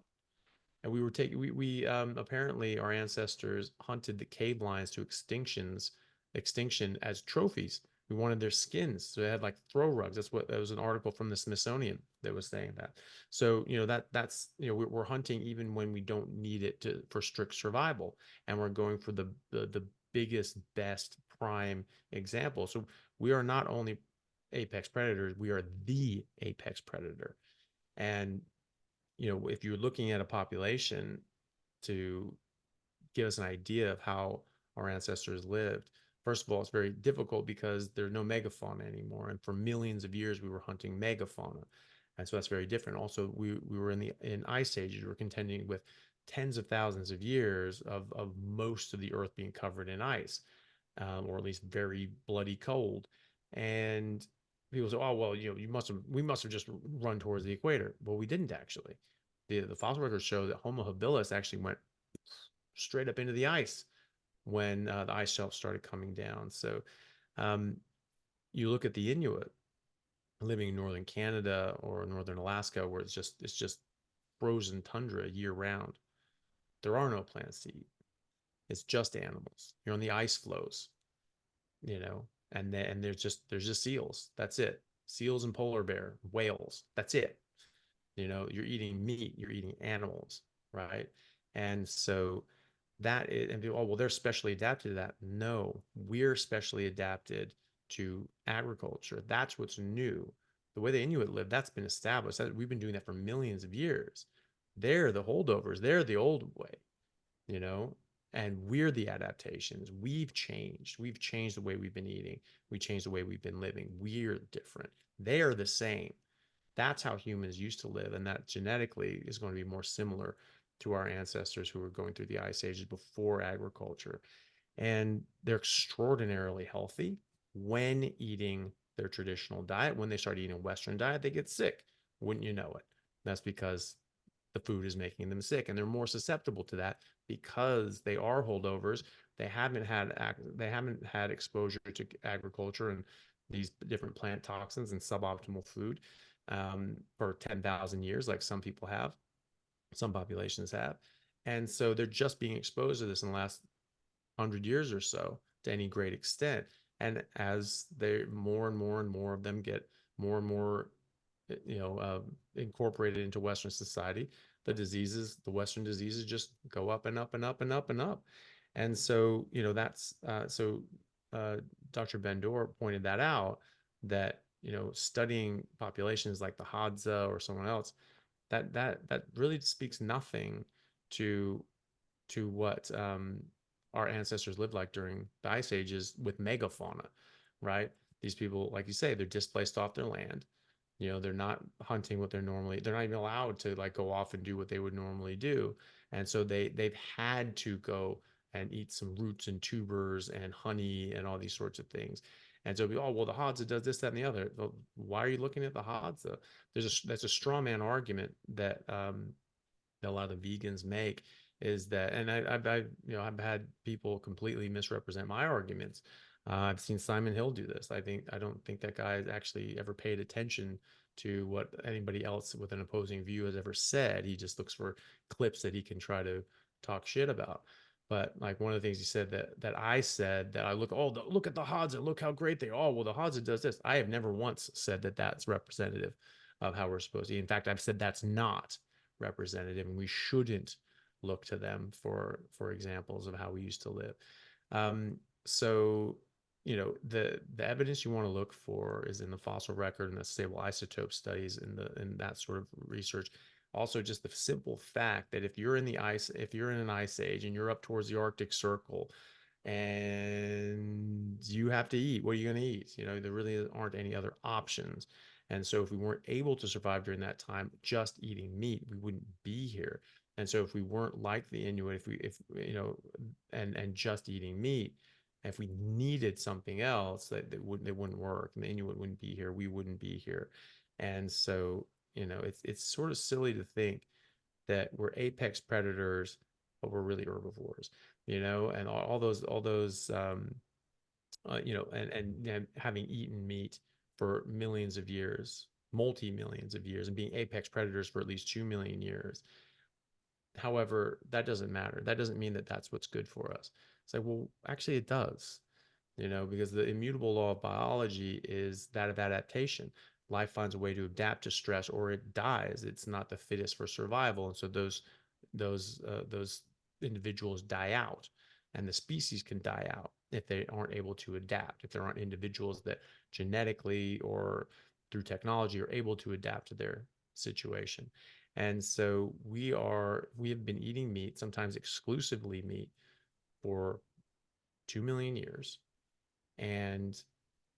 And we were taking we apparently our ancestors hunted the cave lions to extinction as trophies. We wanted their skins, so they had like throw rugs. That was an article from the Smithsonian that was saying that. So that's we're hunting even when we don't need it for strict survival, and we're going for the biggest, best prime example. So we are not only apex predators, we are the apex predator. And if you're looking at a population to give us an idea of how our ancestors lived, first of all, it's very difficult because there's no megafauna anymore. And for millions of years, we were hunting megafauna. And so that's very different. Also, we were in ice ages. We were contending with tens of thousands of years of most of the earth being covered in ice, or at least very bloody cold. And people say, oh, well, we must have just run towards the equator. Well, we didn't actually. The fossil records show that Homo habilis actually went straight up into the ice when the ice shelf started coming down. So um, you look at the Inuit living in northern Canada or northern Alaska, where it's just frozen tundra year round. There are no plants to eat. It's just animals. You're on the ice floes, and there's just seals. That's it. Seals and polar bear, whales. That's it. You're eating meat. You're eating animals, right? And so and people, oh, well, they're specially adapted to that. No, we're specially adapted to agriculture. That's what's new. The way the Inuit live, that's been established. We've been doing that for millions of years. They're the holdovers. They're the old way, you know, and we're the adaptations. We've changed. We've changed the way we've been eating. We changed the way we've been living. We're different. They are the same. That's how humans used to live, and that genetically is going to be more similar to our ancestors who were going through the ice ages before agriculture. And they're extraordinarily healthy when eating their traditional diet. When they start eating a Western diet, they get sick. Wouldn't you know it? That's because the food is making them sick, and they're more susceptible to that because they are holdovers. they haven't had exposure to agriculture and these different plant toxins and suboptimal food for 10,000 years, like some people have, some populations have. And so they're just being exposed to this in the last 100 years or so to any great extent. And as they more and more and more of them get more and more, incorporated into Western society, the Western diseases just go up and up and up and up and up. And so, that's Dr. Bendor pointed that out, that, studying populations like the Hadza or someone else, that really speaks nothing to what our ancestors lived like during the ice ages with megafauna, right? These people, like you say, they're displaced off their land. They're not hunting what they're not even allowed to like go off and do what they would normally do. And so they've had to go and eat some roots and tubers and honey and all these sorts of things. And so, oh, well, the Hadza does this, that, and the other. Well, why are you looking at the Hadza? That's a straw man argument that that a lot of the vegans make, is that, and I've had people completely misrepresent my arguments. I've seen Simon Hill do this. I don't think that guy has actually ever paid attention to what anybody else with an opposing view has ever said. He just looks for clips that he can try to talk shit about. But like one of the things he said that I said, that I look at the Hadza, look how great they are. Oh, well, the Hadza does this. I have never once said that that's representative of how we're supposed to. In fact, I've said that's not representative, and we shouldn't look to them for examples of how we used to live. So the evidence you want to look for is in the fossil record and the stable isotope studies in that sort of research. Also, just the simple fact that if you're in an ice age and you're up towards the Arctic Circle and you have to eat, what are you going to eat? There really aren't any other options. And so if we weren't able to survive during that time just eating meat, we wouldn't be here. And so if we weren't like the Inuit, and just eating meat, if we needed something else, they wouldn't work. And the Inuit wouldn't be here, we wouldn't be here. And so, it's sort of silly to think that we're apex predators, but we're really herbivores, and all those and having eaten meat for millions of years, multi-millions of years, and being apex predators for at least 2 million years. However, that doesn't matter. That doesn't mean that that's what's good for us. It's like, well, actually it does, because the immutable law of biology is that of adaptation. Life finds a way to adapt to stress or it dies. It's not the fittest for survival. And so those individuals die out, and the species can die out if they aren't able to adapt, if there aren't individuals that genetically or through technology are able to adapt to their situation. And so we have been eating meat, sometimes exclusively meat, for 2 million years and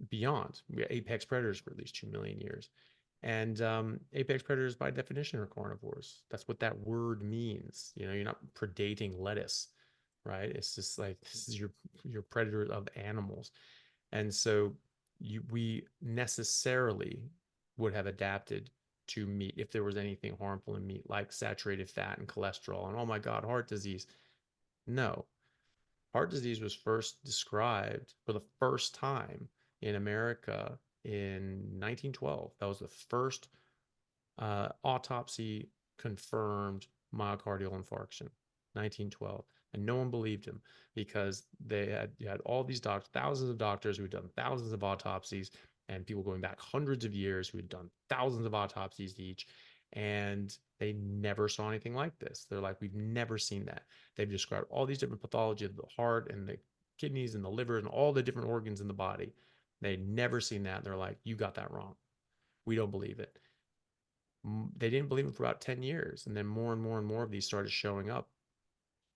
beyond. We are apex predators for at least 2 million years. And apex predators by definition are carnivores. That's what that word means. You're not predating lettuce, right? It's just like, this is your predator of animals. And so we necessarily would have adapted to meat if there was anything harmful in meat, like saturated fat and cholesterol and, oh my God, heart disease. No. Heart disease was first described for the first time in America in 1912. That was the first autopsy confirmed myocardial infarction, 1912. And no one believed him, because they had all these doctors, thousands of doctors who had done thousands of autopsies, and people going back hundreds of years who had done thousands of autopsies each. And they never saw anything like this. They're like, we've never seen that. They've described all these different pathology of the heart and the kidneys and the liver and all the different organs in the body. They'd never seen that. They're like, you got that wrong. We don't believe it. They didn't believe it for about 10 years. And then more and more and more of these started showing up,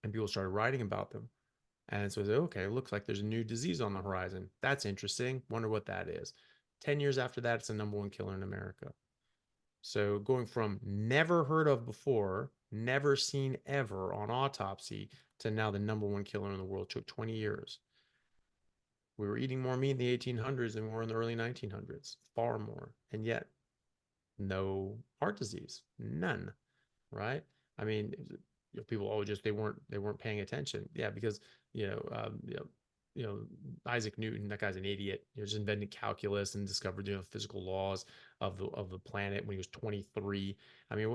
and people started writing about them. And so, okay, it looks like there's a new disease on the horizon. That's interesting. Wonder what that is. 10 years after that, it's the #1 killer in America. So going from never heard of before, never seen ever on autopsy, to now the #1 killer in the world took 20 years. We were eating more meat in the 1800s than we were in the early 1900s, far more. And yet, no heart disease, none, right? I mean, people, oh, just they weren't paying attention. Yeah, because you know, Isaac Newton, that guy's an idiot. He just invented calculus and discovered, physical laws of the planet when he was 23. I mean,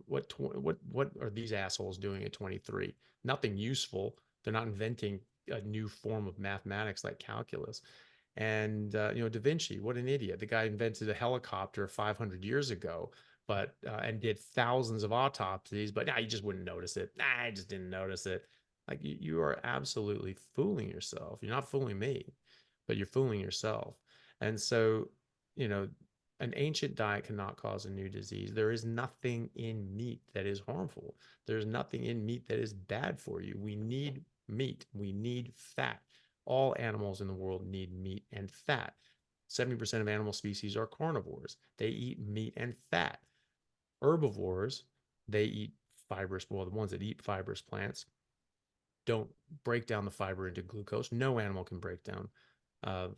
what are these assholes doing at 23? Nothing useful. They're not inventing a new form of mathematics like calculus. And Da Vinci, what an idiot. The guy invented a helicopter 500 years ago, but and did thousands of autopsies, but you just wouldn't notice it. I just didn't notice it. Like you are absolutely fooling yourself. You're not fooling me, but you're fooling yourself. And so, you know, an ancient diet cannot cause a new disease. There is nothing in meat that is harmful. There's nothing in meat that is bad for you. We need meat. We need fat. All animals in the world need meat and fat. 70% of animal species are carnivores. They eat meat and fat. Herbivores, they eat fibrous, well, the ones that eat fibrous plants don't break down the fiber into glucose. No animal can break down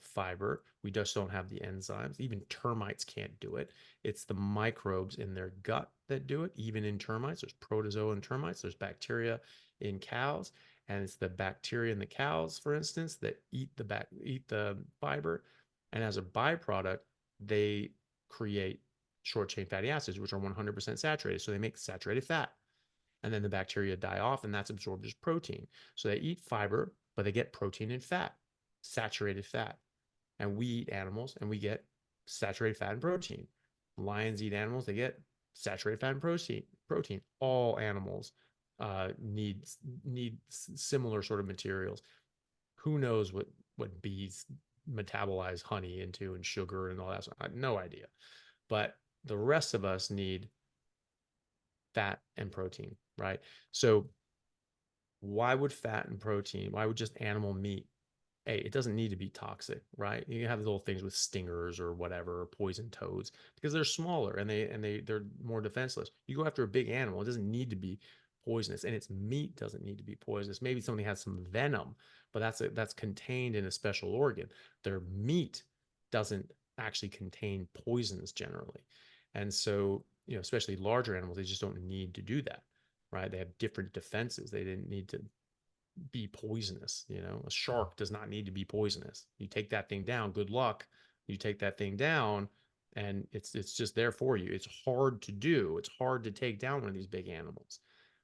fiber. We just don't have the enzymes. Even termites can't do it. It's the microbes in their gut that do it. Even in termites, there's protozoa in termites. There's bacteria in cows, and it's the bacteria in the cows, for instance, that eat the fiber, and as a byproduct, they create short chain fatty acids, which are 100% saturated. So they make saturated fat, and then the bacteria die off, and that's absorbed as protein. So they eat fiber, but they get protein and fat, saturated fat. And we eat animals, and we get saturated fat and protein. Lions eat animals, they get saturated fat and protein. All animals need similar sort of materials. Who knows what bees metabolize honey into and sugar and all that? I have no idea. But the rest of us need fat and protein, right? So why would fat and protein, why would just animal meat, hey, it doesn't need to be toxic, right? You have little things with stingers or whatever, or poison toads, because they're smaller and they're more defenseless. You go after a big animal, it doesn't need to be poisonous, and its meat doesn't need to be poisonous. Maybe something has some venom, but that's contained in a special organ. Their meat doesn't actually contain poisons generally. And so, especially larger animals, they just don't need to do that, right? They have different defenses. They didn't need to be poisonous. A shark does not need to be poisonous. You take that thing down, good luck. You take that thing down, and it's just there for you. It's hard to do. It's hard to take down one of these big animals.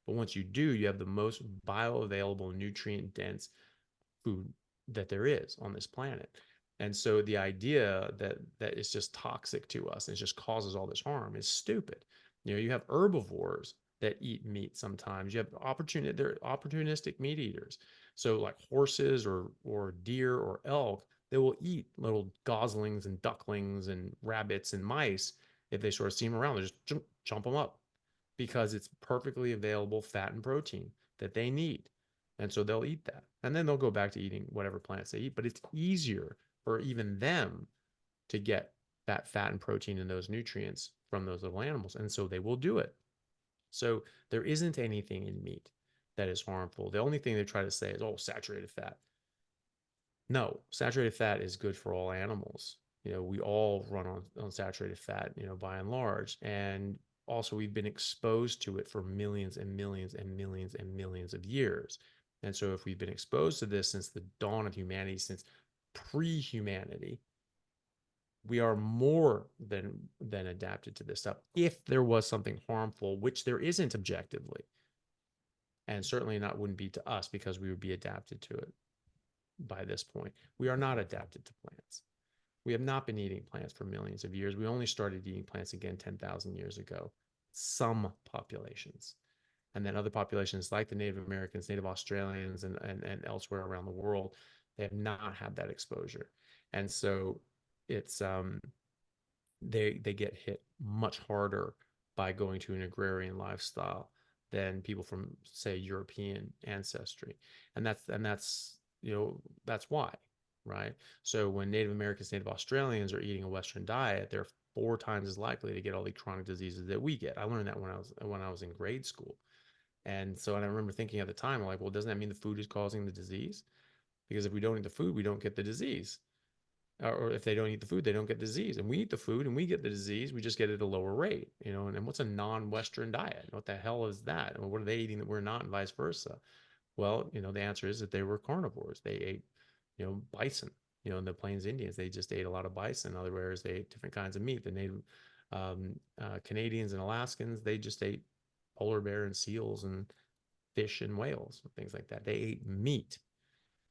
But once you do, you have the most bioavailable, nutrient dense food that there is on this planet. And so the idea that it's just toxic to us and it just causes all this harm is stupid. You have herbivores that eat meat sometimes. You have they're opportunistic meat eaters. So like horses or deer or elk, they will eat little goslings and ducklings and rabbits and mice if they sort of see them around. They just jump them up because it's perfectly available fat and protein that they need. And so they'll eat that. And then they'll go back to eating whatever plants they eat. But it's easier for even them to get that fat and protein and those nutrients from those little animals. And so they will do it. So there isn't anything in meat that is harmful. The only thing they try to say is, oh, saturated fat. No, saturated fat is good for all animals. We all run on saturated fat, by and large. And also we've been exposed to it for millions and millions and millions and millions of years. And so if we've been exposed to this since the dawn of humanity, since pre-humanity, we are more than adapted to this stuff. If there was something harmful, which there isn't objectively, and certainly wouldn't be to us because we would be adapted to it by this point. We are not adapted to plants. We have not been eating plants for millions of years. We only started eating plants again 10,000 years ago. Some populations. And then other populations like the Native Americans, Native Australians, and elsewhere around the world, they have not had that exposure. And so it's they get hit much harder by going to an agrarian lifestyle than people from, say, European ancestry. And that's why, right? So when Native Americans, Native Australians are eating a Western diet, they're 4 times as likely to get all the chronic diseases that we get. I learned that when I was in grade school. And so, and I remember thinking at the time, I'm like, well, doesn't that mean the food is causing the disease? Because if we don't eat the food, we don't get the disease. Or if they don't eat the food, they don't get the disease. And we eat the food and we get the disease, we just get it at a lower rate, And what's a non-Western diet? What the hell is that? What are they eating that we're not, and vice versa? Well, the answer is that they were carnivores. They ate, bison. In the Plains Indians, they just ate a lot of bison. Otherwise, they ate different kinds of meat. The native Canadians and Alaskans, they just ate polar bear and seals and fish and whales and things like that. They ate meat.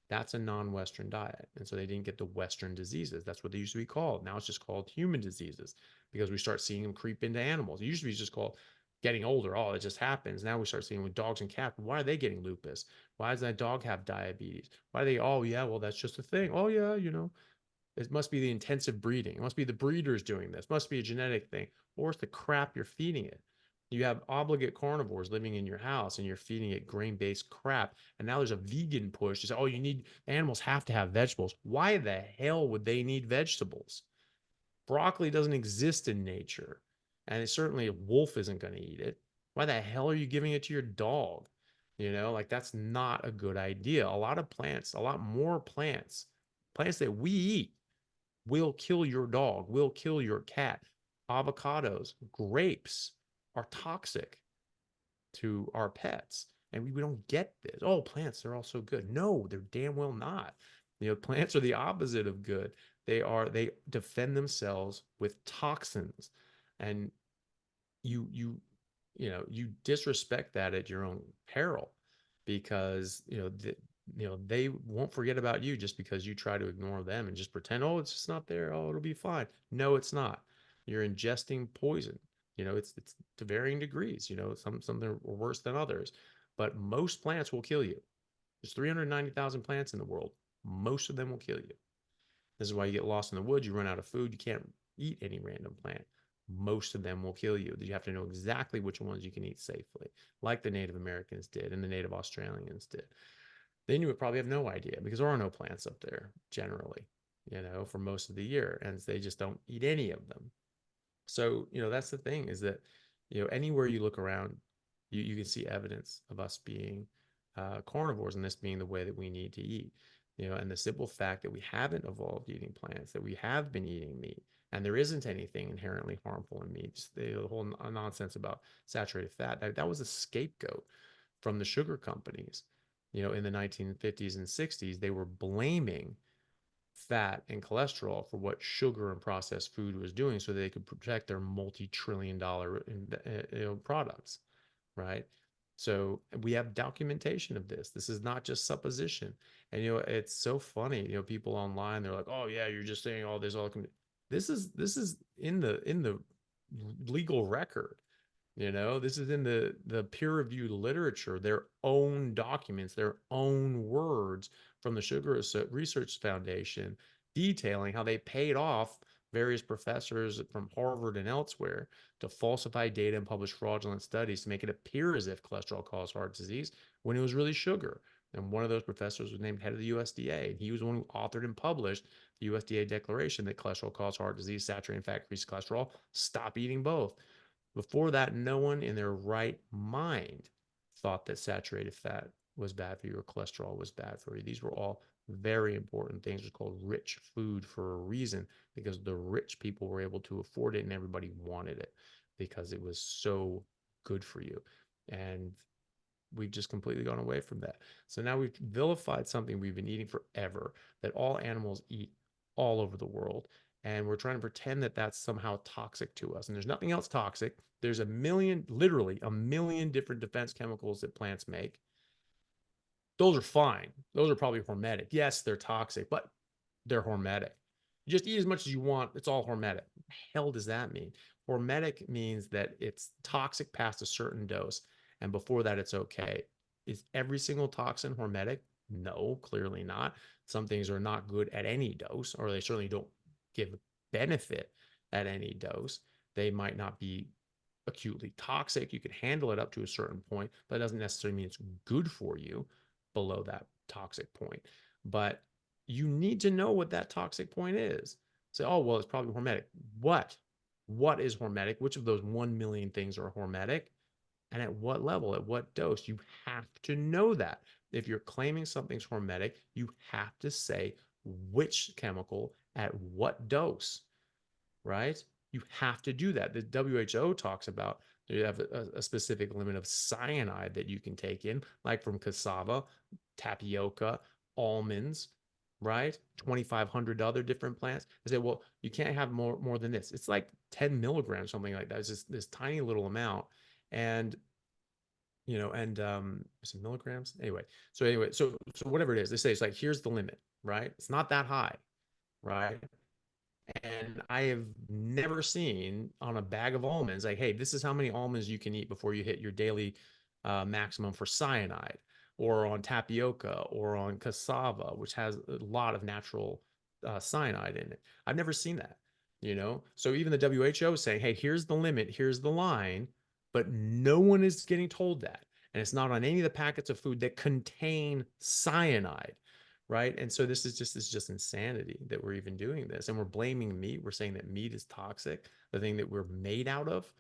That's a non-Western diet. And so they didn't get the Western diseases. That's what they used to be called. Now it's just called human diseases because we start seeing them creep into animals. It used to be just called getting older. Oh, it just happens. Now we start seeing with dogs and cats. Why are they getting lupus? Why does that dog have diabetes? Why are they, oh, yeah, well, that's just a thing. Oh, yeah, it must be the intensive breeding. It must be the breeders doing this. It must be a genetic thing. Or it's the crap you're feeding it. You have obligate carnivores living in your house and you're feeding it grain-based crap. And now there's a vegan push to say, oh, animals have to have vegetables. Why the hell would they need vegetables? Broccoli doesn't exist in nature. And certainly a wolf isn't going to eat it. Why the hell are you giving it to your dog? Like that's not a good idea. A lot more plants that we eat will kill your dog, will kill your cat. Avocados, grapes are toxic to our pets. And we don't get this. Oh, plants, they're all so good. No, they're damn well not. Plants are the opposite of good. They defend themselves with toxins. And you disrespect that at your own peril because they won't forget about you just because you try to ignore them and just pretend, oh, it's just not there, oh, it'll be fine. No, it's not. You're ingesting poison. It's to varying degrees. Some are worse than others, but most plants will kill you. There's 390,000 plants in the world. Most of them will kill you. This is why you get lost in the woods. You run out of food. You can't eat any random plant. Most of them will kill you. You have to know exactly which ones you can eat safely, like the Native Americans did and the Native Australians did. Then you would probably have no idea because there are no plants up there generally, for most of the year, and they just don't eat any of them. So, that's the thing is that, anywhere you look around, you can see evidence of us being carnivores and this being the way that we need to eat. And the simple fact that we haven't evolved eating plants, that we have been eating meat, and there isn't anything inherently harmful in meat. Just the whole nonsense about saturated fat, that was a scapegoat from the sugar companies. In the 1950s and 60s, they were blaming fat and cholesterol for what sugar and processed food was doing so they could protect their multi-trillion-dollar products, right? So we have documentation of this. This is not just supposition. And it's so funny. People online, they're like, "Oh yeah, you're just saying all this." This is in the legal record. This is in the peer-reviewed literature, their own documents, their own words from the Sugar Research Foundation, detailing how they paid off various professors from Harvard and elsewhere to falsify data and publish fraudulent studies to make it appear as if cholesterol caused heart disease when it was really sugar. And one of those professors was named head of the USDA. And he was the one who authored and published the USDA declaration that cholesterol caused heart disease, saturated fat, increased cholesterol. Stop eating both. Before that, no one in their right mind thought that saturated fat was bad for you or cholesterol was bad for you. These were all very important things. It's called rich food for a reason because the rich people were able to afford it and everybody wanted it because it was so good for you. And we've just completely gone away from that. So now we've vilified something we've been eating forever that all animals eat all over the world. And we're trying to pretend that that's somehow toxic to us. And there's nothing else toxic. There's literally a million different defense chemicals that plants make. Those are fine. Those are probably hormetic. Yes, they're toxic, but they're hormetic. You just eat as much as you want. It's all hormetic. What the hell does that mean? Hormetic means that it's toxic past a certain dose, and before that, it's okay. Is every single toxin hormetic? No, clearly not. Some things are not good at any dose, or they certainly don't give benefit at any dose. They might not be acutely toxic. You can handle it up to a certain point, but it doesn't necessarily mean it's good for you below that toxic point. But you need to know what that toxic point is. Say, oh, well, it's probably hormetic. What? What is hormetic? Which of those 1 million things are hormetic? And at what level, at what dose? You have to know that. If you're claiming something's hormetic, you have to say which chemical at what dose, right? You have to do that. The WHO talks about You have a specific limit of cyanide that you can take in, like from cassava, tapioca, almonds, right? 2,500 other different plants. They say, well, you can't have more than this. It's like 10 milligrams, something like that. It's just this tiny little amount. And some milligrams. So whatever it is, they say it's like, here's the limit, right? It's not that high, right? And I have never seen on a bag of almonds, like, hey, this is how many almonds you can eat before you hit your daily maximum for cyanide, or on tapioca, or on cassava, which has a lot of natural cyanide in it. I've never seen that, So even the WHO is saying, hey, here's the limit, here's the line, but no one is getting told that. And it's not on any of the packets of food that contain cyanide, right? And so this is just insanity that we're even doing this, and we're blaming meat. We're saying that meat is toxic, the thing that we're made out of.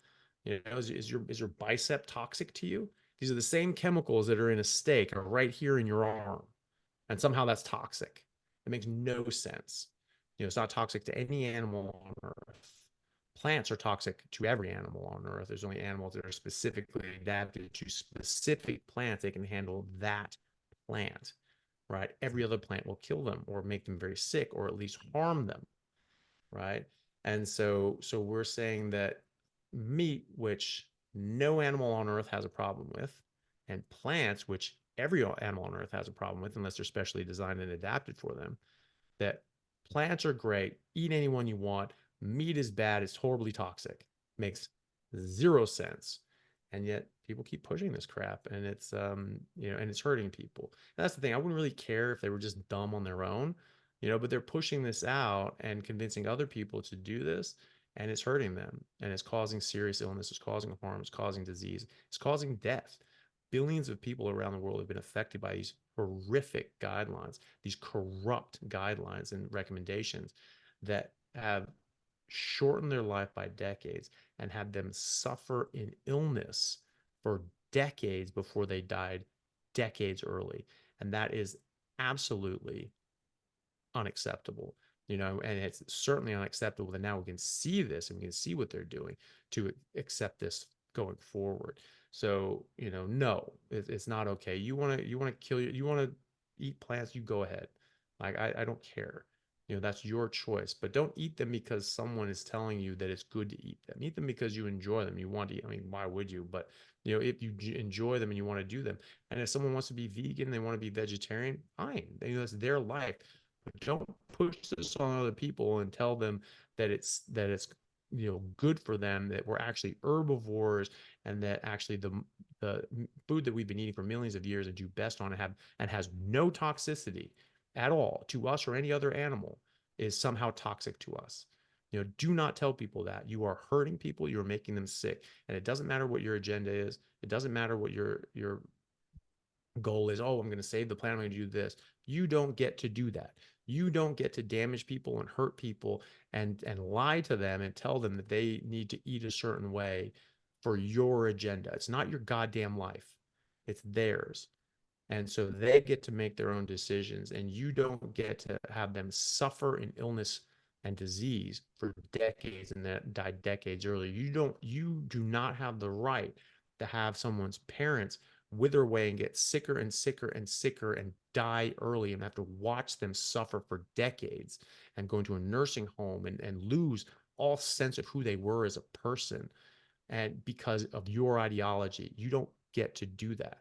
Is your bicep toxic to you? These are the same chemicals that are in a steak are right here in your arm, and somehow that's toxic. It makes no sense. It's not toxic to any animal on Earth. Plants are toxic to every animal on Earth. There's only animals that are specifically adapted to specific plants. They can handle that plant, right? Every other plant will kill them or make them very sick or at least harm them, right? And so we're saying that meat, which no animal on Earth has a problem with, and plants, which every animal on Earth has a problem with, unless they're specially designed and adapted for them, that plants are great, eat any one you want, meat is bad, it's horribly toxic, makes zero sense. And yet people keep pushing this crap, and and it's hurting people. And that's the thing. I wouldn't really care if they were just dumb on their own, but they're pushing this out and convincing other people to do this, and it's hurting them, and it's causing serious illness, it's causing harm, it's causing disease, it's causing death. Billions of people around the world have been affected by these horrific guidelines, these corrupt guidelines and recommendations that have shortened their life by decades and had them suffer in illness for decades before they died decades early. And that is absolutely unacceptable, and it's certainly unacceptable that now we can see this and we can see what they're doing to accept this going forward. So, no, it's not okay. You want to kill you want to eat plants, you go ahead. Like, I don't care. That's your choice, but don't eat them because someone is telling you that it's good to eat them. Eat them because you enjoy them. You want to eat. I mean, why would you? But if you enjoy them and you want to do them, and if someone wants to be vegan, they want to be vegetarian, fine. That's their life. But don't push this on other people and tell them that it's good for them, that we're actually herbivores, and that actually the food that we've been eating for millions of years and do best on and has no toxicity at all to us or any other animal is somehow toxic to us. Do not tell people that. You are hurting people, you're making them sick. And it doesn't matter what your agenda is, it doesn't matter what your goal is. Oh, I'm going to save the planet, I'm going to do this. You don't get to do that. You don't get to damage people and hurt people and lie to them and tell them that they need to eat a certain way for your agenda. It's not your goddamn life, it's theirs. And so they get to make their own decisions, and you don't get to have them suffer in illness and disease for decades and that died decades earlier. You do not have the right to have someone's parents wither away and get sicker and sicker and sicker and die early and have to watch them suffer for decades and go into a nursing home and lose all sense of who they were as a person, and because of your ideology. You don't get to do that.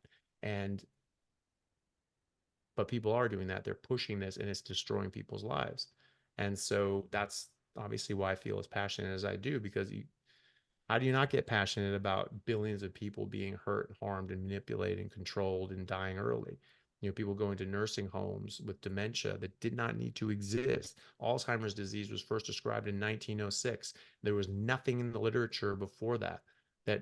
But people are doing that. They're pushing this, and it's destroying people's lives. And so that's obviously why I feel as passionate as I do, because how do you not get passionate about billions of people being hurt and harmed and manipulated and controlled and dying early? People going to nursing homes with dementia that did not need to exist. Alzheimer's disease was first described in 1906. There was nothing in the literature before that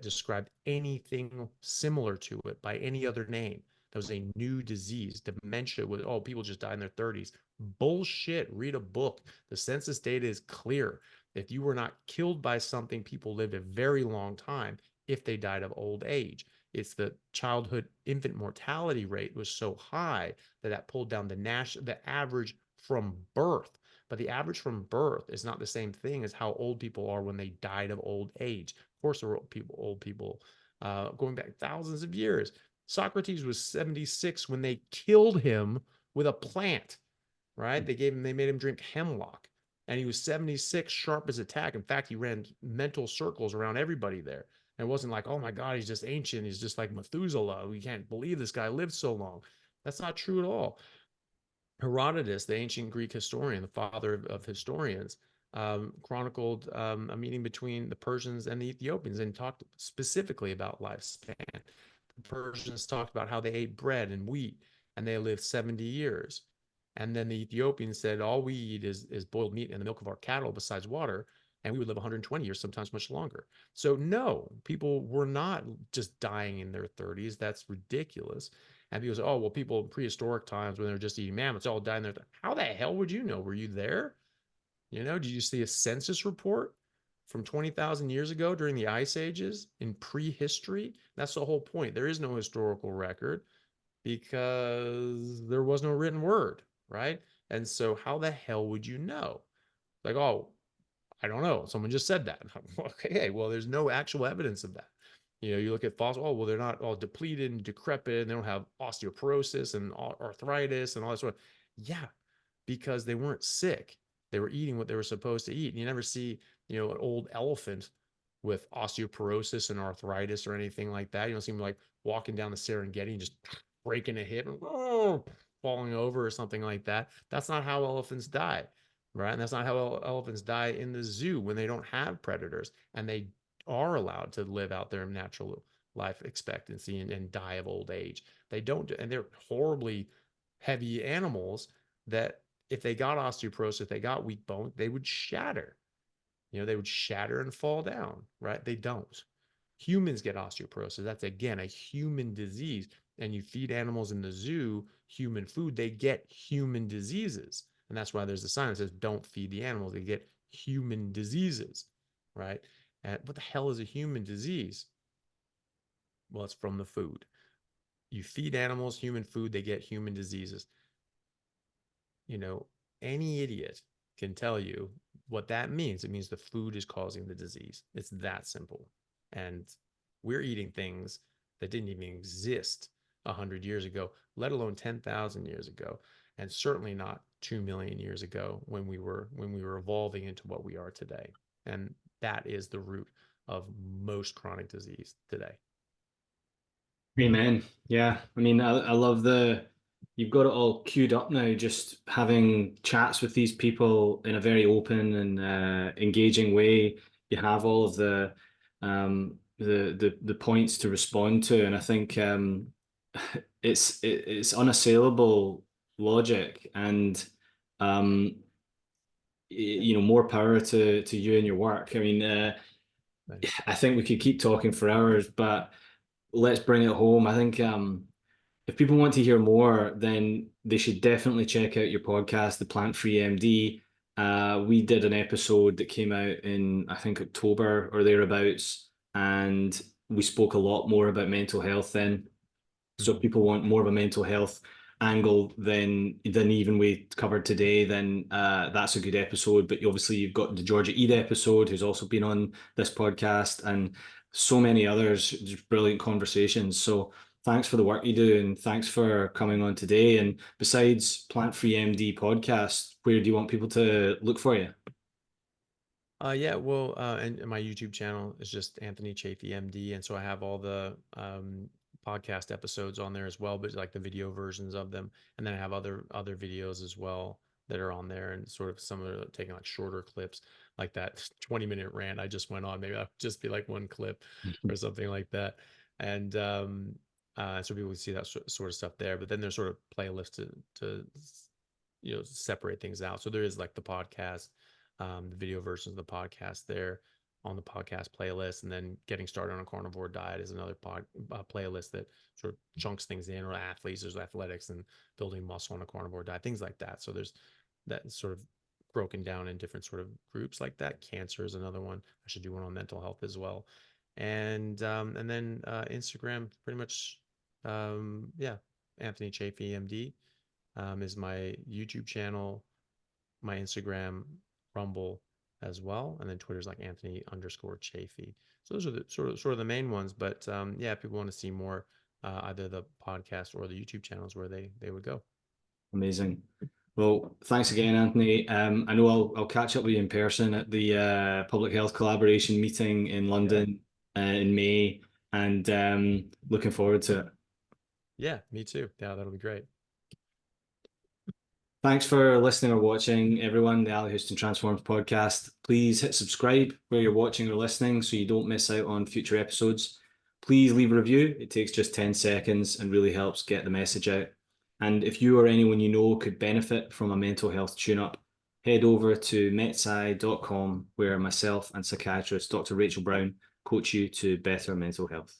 described anything similar to it by any other name. That was a new disease. Dementia was, oh, people just die in their 30s. Bullshit. Read a book. The census data is clear. If you were not killed by something, people lived a very long time if they died of old age. It's the childhood infant mortality rate was so high that pulled down the average from birth. But the average from birth is not the same thing as how old people are when they died of old age. Of course, there were old people going back thousands of years. Socrates was 76 when they killed him with a plant, right? They made him drink hemlock, and he was 76, sharp as a tack. In fact, he ran mental circles around everybody there. And it wasn't like, oh my God, he's just ancient. He's just like Methuselah. We can't believe this guy lived so long. That's not true at all. Herodotus, the ancient Greek historian, the father of historians, chronicled a meeting between the Persians and the Ethiopians and talked specifically about lifespan. The Persians talked about how they ate bread and wheat and they lived 70 years. And then the Ethiopians said, all we eat is boiled meat and the milk of our cattle besides water. And we would live 120 years, sometimes much longer. So, no, people were not just dying in their 30s. That's ridiculous. And people say, oh, well, people in prehistoric times when they were just eating mammoths all died in their. How the hell would you know? Were you there? Did you see a census report from 20,000 years ago during the ice ages in prehistory? That's the whole point. There is no historical record because there was no written word, right? And so how the hell would you know? Like, oh, I don't know. Someone just said that. Okay, well, there's no actual evidence of that. You look at fossils. Oh, well, they're not all depleted and decrepit, and they don't have osteoporosis and arthritis and all that sort of. Yeah, because they weren't sick. They were eating what they were supposed to eat. And you never see, an old elephant with osteoporosis and arthritis or anything like that. You don't see them like walking down the Serengeti and just breaking a hip and falling over or something like that. That's not how elephants die, right? And that's not how elephants die in the zoo when they don't have predators and they are allowed to live out their natural life expectancy and die of old age. They don't, and they're horribly heavy animals that if they got osteoporosis, if they got weak bone, they would shatter. They would shatter and fall down, right? They don't. Humans get osteoporosis. That's, again, a human disease. And you feed animals in the zoo human food, they get human diseases. And that's why there's a sign that says, don't feed the animals. They get human diseases, right? And what the hell is a human disease? Well, it's from the food. You feed animals human food, they get human diseases. Any idiot can tell you what that means. It means the food is causing the disease. It's that simple. And we're eating things that didn't even exist 100 years ago, let alone 10,000 years ago, and certainly not 2 million years ago when we were evolving into what we are today. And that is the root of most chronic disease today. Amen. Yeah. I mean, I love you've got it all queued up now, just having chats with these people in a very open and engaging way. You have all of the points to respond to. And I think it's unassailable logic and more power to you and your work. I mean, I think we could keep talking for hours, but let's bring it home. I think if people want to hear more, then they should definitely check out your podcast, The Plant Free MD. We did an episode that came out in, I think, October or thereabouts, and we spoke a lot more about mental health then. So if people want more of a mental health angle than even we covered today, then that's a good episode. But obviously you've got the Georgia Eid episode, who's also been on this podcast, and so many others, just brilliant conversations. So thanks for the work you do, and thanks for coming on today. And besides Plant Free MD podcast, where do you want people to look for you? Yeah, well, and my YouTube channel is just Anthony Chaffee MD, and so I have all the podcast episodes on there as well, but like the video versions of them, and then I have other videos as well that are on there, and sort of some are taking like shorter clips, like that 20-minute rant I just went on. Maybe I'll just be like one clip or something like that, and so people can see that sort of stuff there. But then there's sort of playlists to separate things out. So there is like the podcast, the video versions of the podcast there on the podcast playlist, and then Getting Started on a Carnivore Diet is another playlist that sort of chunks things in, or athletes, there's athletics and building muscle on a carnivore diet, things like that. So there's that sort of broken down in different sort of groups like that. Cancer is another one. I should do one on mental health as well. And then Instagram, pretty much, yeah, Anthony Chaffee MD is my YouTube channel, my Instagram, Rumble as well. And then Twitter's like Anthony_Chaffee. So those are the sort of the main ones. But yeah, if people want to see more, either the podcast or the YouTube channels where they would go. Amazing. Well, thanks again, Anthony. I know I'll catch up with you in person at the public health collaboration meeting in Yeah. London in May, and looking forward to it. Yeah, me too. Yeah, that'll be great. Thanks for listening or watching, everyone. The Ali Houston Transforms podcast. Please hit subscribe where you're watching or listening so you don't miss out on future episodes. Please leave a review. It takes just 10 seconds and really helps get the message out. And if you or anyone you know could benefit from a mental health tune-up, head over to metsci.com where myself and psychiatrist Dr. Rachel Brown coach you to better mental health.